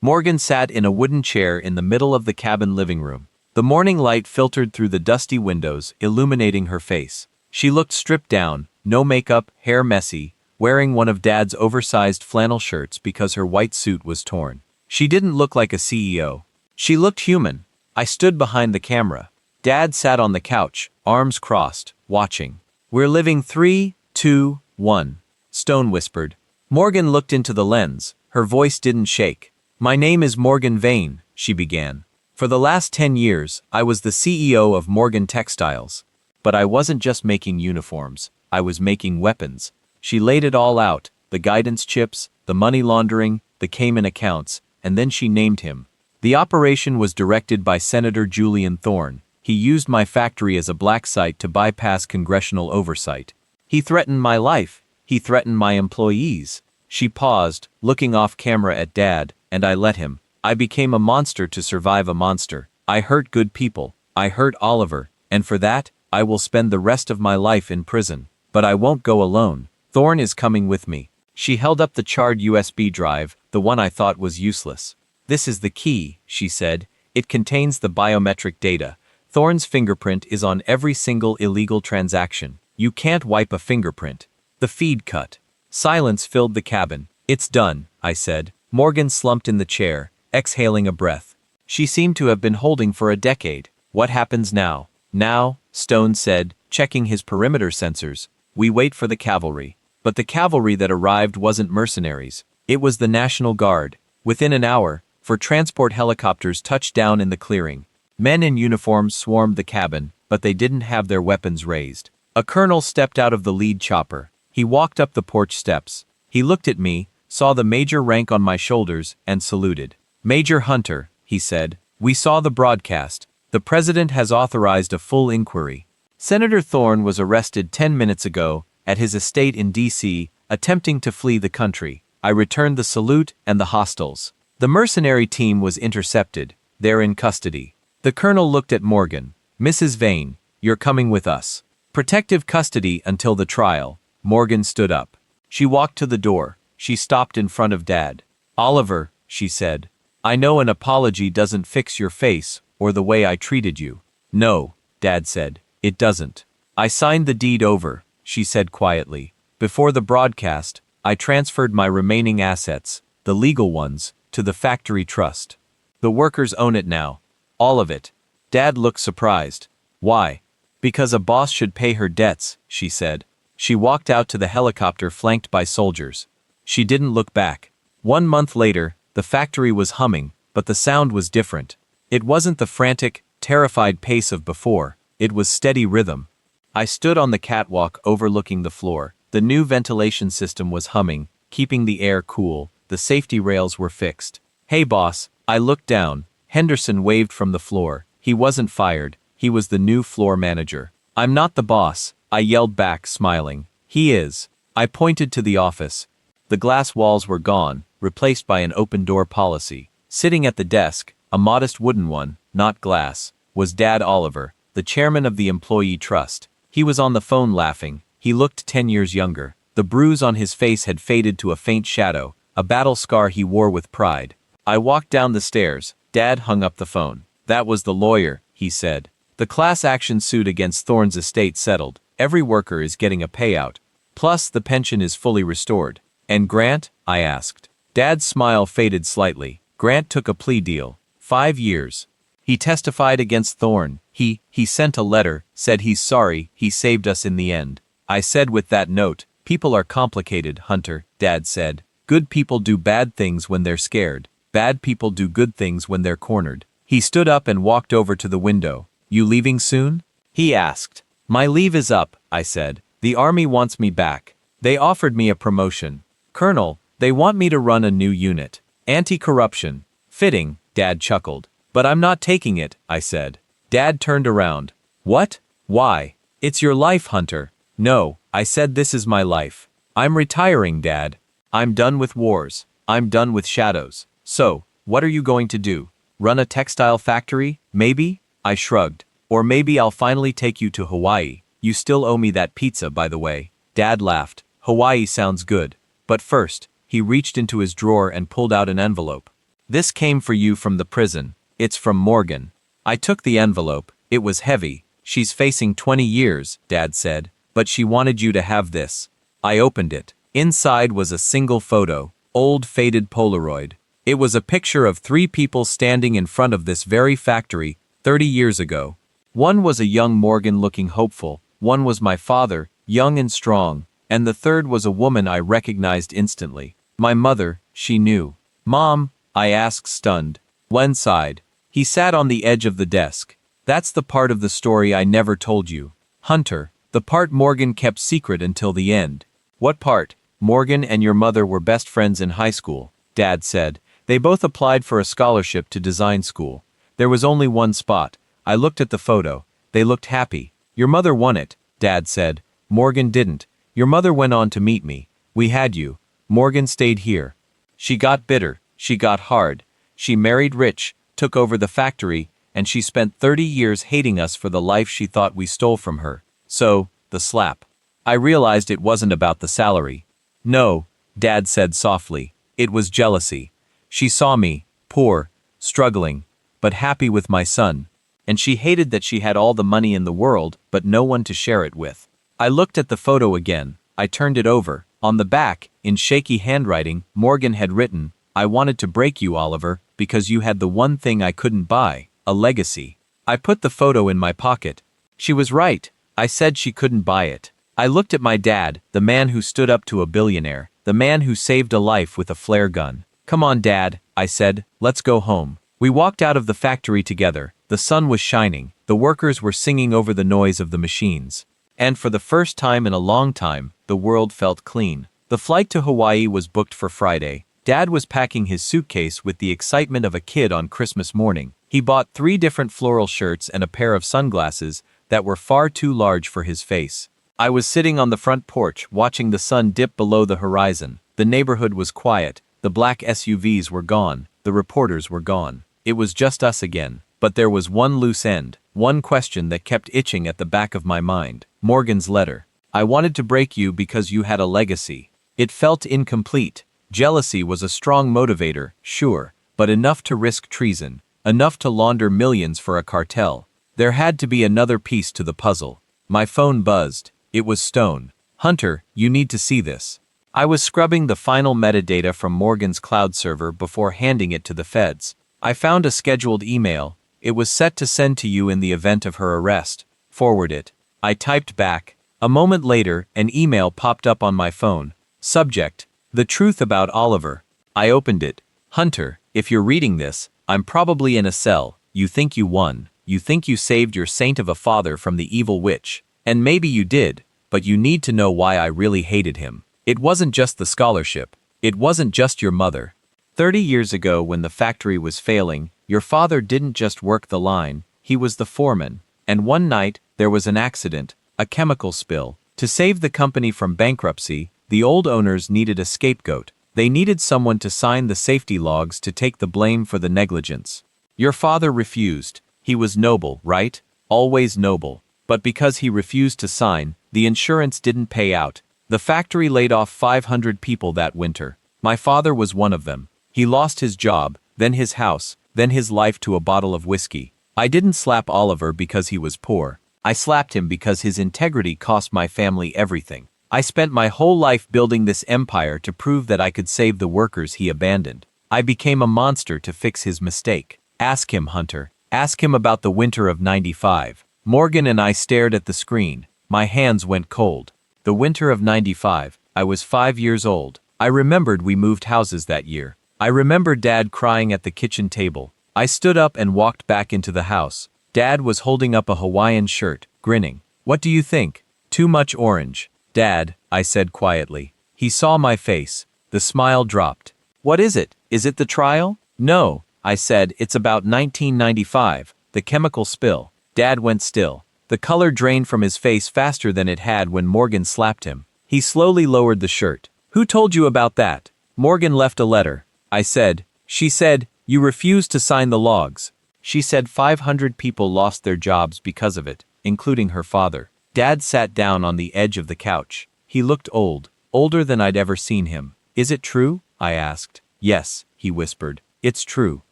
Morgan sat in a wooden chair in the middle of the cabin living room. The morning light filtered through the dusty windows, illuminating her face. She looked stripped down, no makeup, hair messy, wearing one of Dad's oversized flannel shirts because her white suit was torn. She didn't look like a CEO. She looked human. I stood behind the camera. Dad sat on the couch, arms crossed, watching. "We're living 3, 2, 1, Stone whispered. Morgan looked into the lens. Her voice didn't shake. "My name is Morgan Vane," she began. "For the last 10 years, I was the CEO of Morgan Textiles. But I wasn't just making uniforms. I was making weapons." She laid it all out, the guidance chips, the money laundering, the Cayman accounts, and then she named him. The operation was directed by Senator Julian Thorne. He used my factory as a black site to bypass congressional oversight. He threatened my life. He threatened my employees. She paused, looking off camera at Dad, and I let him. I became a monster to survive a monster. I hurt good people. I hurt Oliver, and for that, I will spend the rest of my life in prison. But I won't go alone. Thorne is coming with me. She held up the charred USB drive, the one I thought was useless. "This is the key," she said. "It contains the biometric data. Thorne's fingerprint is on every single illegal transaction. You can't wipe a fingerprint." The feed cut. Silence filled the cabin. "It's done," I said. Morgan slumped in the chair, exhaling a breath. She seemed to have been holding for a decade. "What happens now?" "Now," Stone said, checking his perimeter sensors, "we wait for the cavalry." But the cavalry that arrived wasn't mercenaries. It was the National Guard. Within an hour, for transport helicopters touched down in the clearing. Men in uniforms swarmed the cabin, but they didn't have their weapons raised. A colonel stepped out of the lead chopper. He walked up the porch steps. He looked at me, saw the major rank on my shoulders, and saluted. "Major Hunter," he said, "we saw the broadcast. The president has authorized a full inquiry. Senator Thorne was arrested 10 minutes ago at his estate in D.C., attempting to flee the country. I returned the salute and the hostiles. The mercenary team was intercepted. They're in custody." The colonel looked at Morgan. "Mrs. Vane, you're coming with us. Protective custody until the trial." Morgan stood up. She walked to the door. She stopped in front of Dad. "Oliver," she said, "I know an apology doesn't fix your face or the way I treated you." "No," Dad said, "it doesn't." "I signed the deed over," she said quietly. Before the broadcast, I transferred my remaining assets, the legal ones, to the factory trust. The workers own it now. All of it. Dad looked surprised. Why? Because a boss should pay her debts, she said. She walked out to the helicopter flanked by soldiers. She didn't look back. 1 month later, the factory was humming, but the sound was different. It wasn't the frantic, terrified pace of before. It was steady rhythm. I stood on the catwalk overlooking the floor. The new ventilation system was humming, keeping the air cool. The safety rails were fixed. Hey boss, I looked down. Henderson waved from the floor. He wasn't fired. He was the new floor manager. I'm not the boss, I yelled back, smiling. He is. I pointed to the office. The glass walls were gone, replaced by an open-door policy. Sitting at the desk, a modest wooden one, not glass, was Dad Oliver, the chairman of the employee trust. He was on the phone laughing. He looked 10 years younger. The bruise on his face had faded to a faint shadow, a battle scar he wore with pride. I walked down the stairs. Dad hung up the phone. That was the lawyer, he said. The class action suit against Thorne's estate settled. Every worker is getting a payout. Plus, the pension is fully restored. And Grant? I asked. Dad's smile faded slightly. Grant took a plea deal. 5 years. He testified against Thorne. He sent a letter, said he's sorry, he saved us in the end. I said with that note, people are complicated, Hunter, Dad said. Good people do bad things when they're scared. Bad people do good things when they're cornered. He stood up and walked over to the window. You leaving soon? He asked. My leave is up, I said. The army wants me back. They offered me a promotion. Colonel, they want me to run a new unit. Anti-corruption. Fitting, Dad chuckled. But I'm not taking it, I said. Dad turned around. What? Why? It's your life, Hunter. No, I said this is my life. I'm retiring, Dad. I'm done with wars. I'm done with shadows. So, what are you going to do? Run a textile factory, maybe? I shrugged. Or maybe I'll finally take you to Hawaii. You still owe me that pizza, by the way. Dad laughed. Hawaii sounds good. But first, he reached into his drawer and pulled out an envelope. This came for you from the prison. It's from Morgan. I took the envelope. It was heavy. She's facing 20 years, Dad said. But she wanted you to have this. I opened it. Inside was a single photo. Old faded Polaroid. It was a picture of 3 people standing in front of this very factory 30 years ago. One was a young Morgan looking hopeful, one was my father, young and strong, and the third was a woman I recognized instantly. My mother, she knew. Mom? I asked, stunned. Len sighed. He sat on the edge of the desk. That's the part of the story I never told you. Hunter, the part Morgan kept secret until the end. What part? Morgan and your mother were best friends in high school, Dad said. They both applied for a scholarship to design school. There was only one spot. I looked at the photo. They looked happy. Your mother won it, Dad said. Morgan didn't. Your mother went on to meet me. We had you. Morgan stayed here. She got bitter. She got hard. She married rich, took over the factory, and she spent 30 years hating us for the life she thought we stole from her. So, the slap. I realized it wasn't about the salary. No, Dad said softly. It was jealousy. She saw me, poor, struggling, but happy with my son. And she hated that she had all the money in the world, but no one to share it with. I looked at the photo again. I turned it over. On the back, in shaky handwriting, Morgan had written, I wanted to break you, Oliver, because you had the one thing I couldn't buy, a legacy. I put the photo in my pocket. She was right. I said she couldn't buy it. I looked at my dad, the man who stood up to a billionaire, the man who saved a life with a flare gun. Come on, Dad, I said, let's go home. We walked out of the factory together. The sun was shining. The workers were singing over the noise of the machines. And for the first time in a long time, the world felt clean. The flight to Hawaii was booked for Friday. Dad was packing his suitcase with the excitement of a kid on Christmas morning. He bought 3 different floral shirts and a pair of sunglasses that were far too large for his face. I was sitting on the front porch watching the sun dip below the horizon. The neighborhood was quiet. The black SUVs were gone. The reporters were gone. It was just us again. But there was one loose end, one question that kept itching at the back of my mind. Morgan's letter. I wanted to break you because you had a legacy. It felt incomplete. Jealousy was a strong motivator, sure, but enough to risk treason, enough to launder millions for a cartel. There had to be another piece to the puzzle. My phone buzzed. It was Stone. Hunter, you need to see this. I was scrubbing the final metadata from Morgan's cloud server before handing it to the feds. I found a scheduled email. It was set to send to you in the event of her arrest. Forward it. I typed back. A moment later, an email popped up on my phone. Subject: The truth about Oliver. I opened it. Hunter, if you're reading this, I'm probably in a cell. You think you won. You think you saved your saint of a father from the evil witch. And maybe you did, but you need to know why I really hated him. It wasn't just the scholarship. It wasn't just your mother. 30 years ago, when the factory was failing, your father didn't just work the line, he was the foreman. And one night, there was an accident, a chemical spill. To save the company from bankruptcy, the old owners needed a scapegoat. They needed someone to sign the safety logs to take the blame for the negligence. Your father refused. He was noble, right? Always noble. But because he refused to sign, the insurance didn't pay out. The factory laid off 500 people that winter. My father was one of them. He lost his job, then his house, then his life to a bottle of whiskey. I didn't slap Oliver because he was poor. I slapped him because his integrity cost my family everything. I spent my whole life building this empire to prove that I could save the workers he abandoned. I became a monster to fix his mistake. Ask him, Hunter. Ask him about the winter of '95. Morgan and I stared at the screen. My hands went cold. The winter of '95. I was 5 years old. I remembered we moved houses that year. I remember Dad crying at the kitchen table. I stood up and walked back into the house. Dad was holding up a Hawaiian shirt, grinning. What do you think? Too much orange. Dad, I said quietly. He saw my face. The smile dropped. What is it? Is it the trial? No, I said, it's about 1995, the chemical spill. Dad went still. The color drained from his face faster than it had when Morgan slapped him. He slowly lowered the shirt. Who told you about that? Morgan left a letter. I said. She said, you refused to sign the logs. She said 500 people lost their jobs because of it, including her father. Dad sat down on the edge of the couch. He looked old, older than I'd ever seen him. Is it true? I asked. Yes, he whispered. It's true.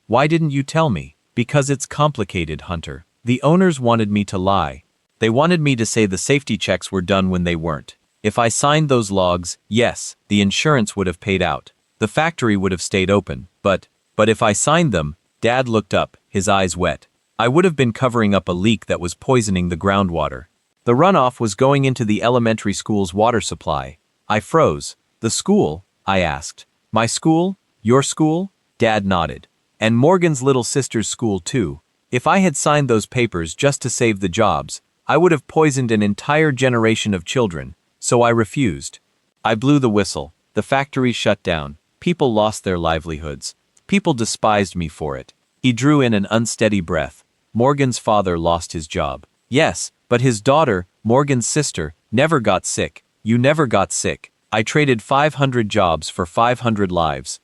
Why didn't you tell me? Because it's complicated, Hunter. The owners wanted me to lie. They wanted me to say the safety checks were done when they weren't. If I signed those logs, yes, the insurance would have paid out. The factory would have stayed open, but if I signed them, Dad looked up, his eyes wet. I would have been covering up a leak that was poisoning the groundwater. The runoff was going into the elementary school's water supply. I froze. The school? I asked. My school? Your school? Dad nodded. And Morgan's little sister's school too. If I had signed those papers just to save the jobs, I would have poisoned an entire generation of children, so I refused. I blew the whistle. The factory shut down. People lost their livelihoods. People despised me for it. He drew in an unsteady breath. Morgan's father lost his job. Yes, but his daughter, Morgan's sister, never got sick. You never got sick. I traded 500 jobs for 500 lives.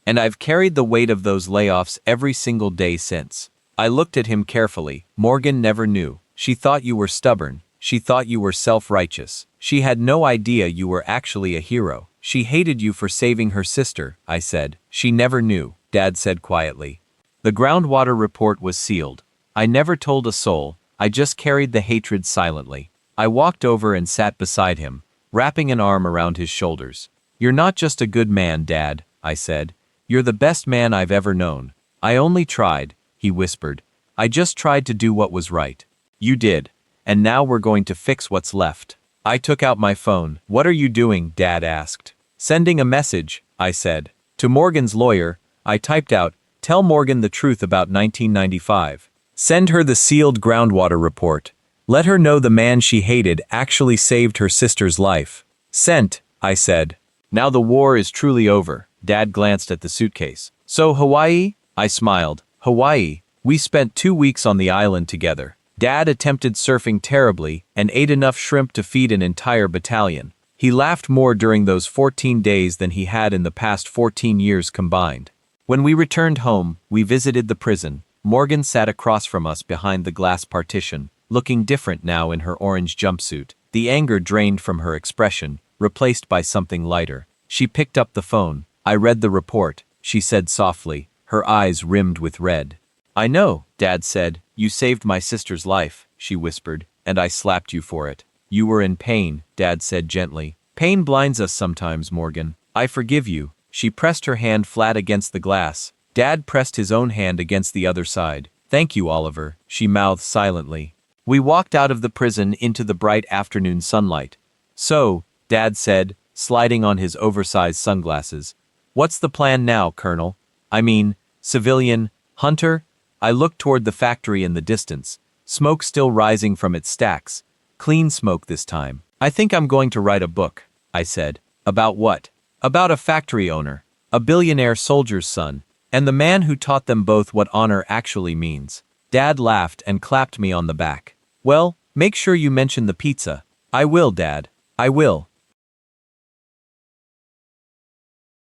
And I've carried the weight of those layoffs every single day since. I looked at him carefully. Morgan never knew. She thought you were stubborn. She thought you were self-righteous. She had no idea you were actually a hero. She hated you for saving her sister, I said. She never knew, Dad said quietly. The groundwater report was sealed. I never told a soul. I just carried the hatred silently. I walked over and sat beside him, wrapping an arm around his shoulders. You're not just a good man, Dad, I said. You're the best man I've ever known. I only tried, he whispered. I just tried to do what was right. You did. And now we're going to fix what's left. I took out my phone. What are you doing? Dad asked. Sending a message, I said. To Morgan's lawyer, I typed out, tell Morgan the truth about 1995. Send her the sealed groundwater report. Let her know the man she hated actually saved her sister's life. Sent, I said. Now the war is truly over. Dad glanced at the suitcase. So Hawaii? I smiled. Hawaii. We spent 2 weeks on the island together. Dad attempted surfing terribly and ate enough shrimp to feed an entire battalion. He laughed more during those 14 days than he had in the past 14 years combined. When we returned home, we visited the prison. Morgan sat across from us behind the glass partition, looking different now in her orange jumpsuit. The anger drained from her expression, replaced by something lighter. She picked up the phone. I read the report, she said softly, her eyes rimmed with red. I know, Dad said. You saved my sister's life, she whispered, and I slapped you for it. You were in pain, Dad said gently. Pain blinds us sometimes, Morgan. I forgive you. She pressed her hand flat against the glass. Dad pressed his own hand against the other side. Thank you, Oliver, she mouthed silently. We walked out of the prison into the bright afternoon sunlight. So, Dad said, sliding on his oversized sunglasses. What's the plan now, Colonel? I mean, civilian, Hunter? I looked toward the factory in the distance, smoke still rising from its stacks. Clean smoke this time. I think I'm going to write a book, I said. About what? About a factory owner, a billionaire soldier's son, and the man who taught them both what honor actually means. Dad laughed and clapped me on the back. Well, make sure you mention the pizza. I will, Dad. I will.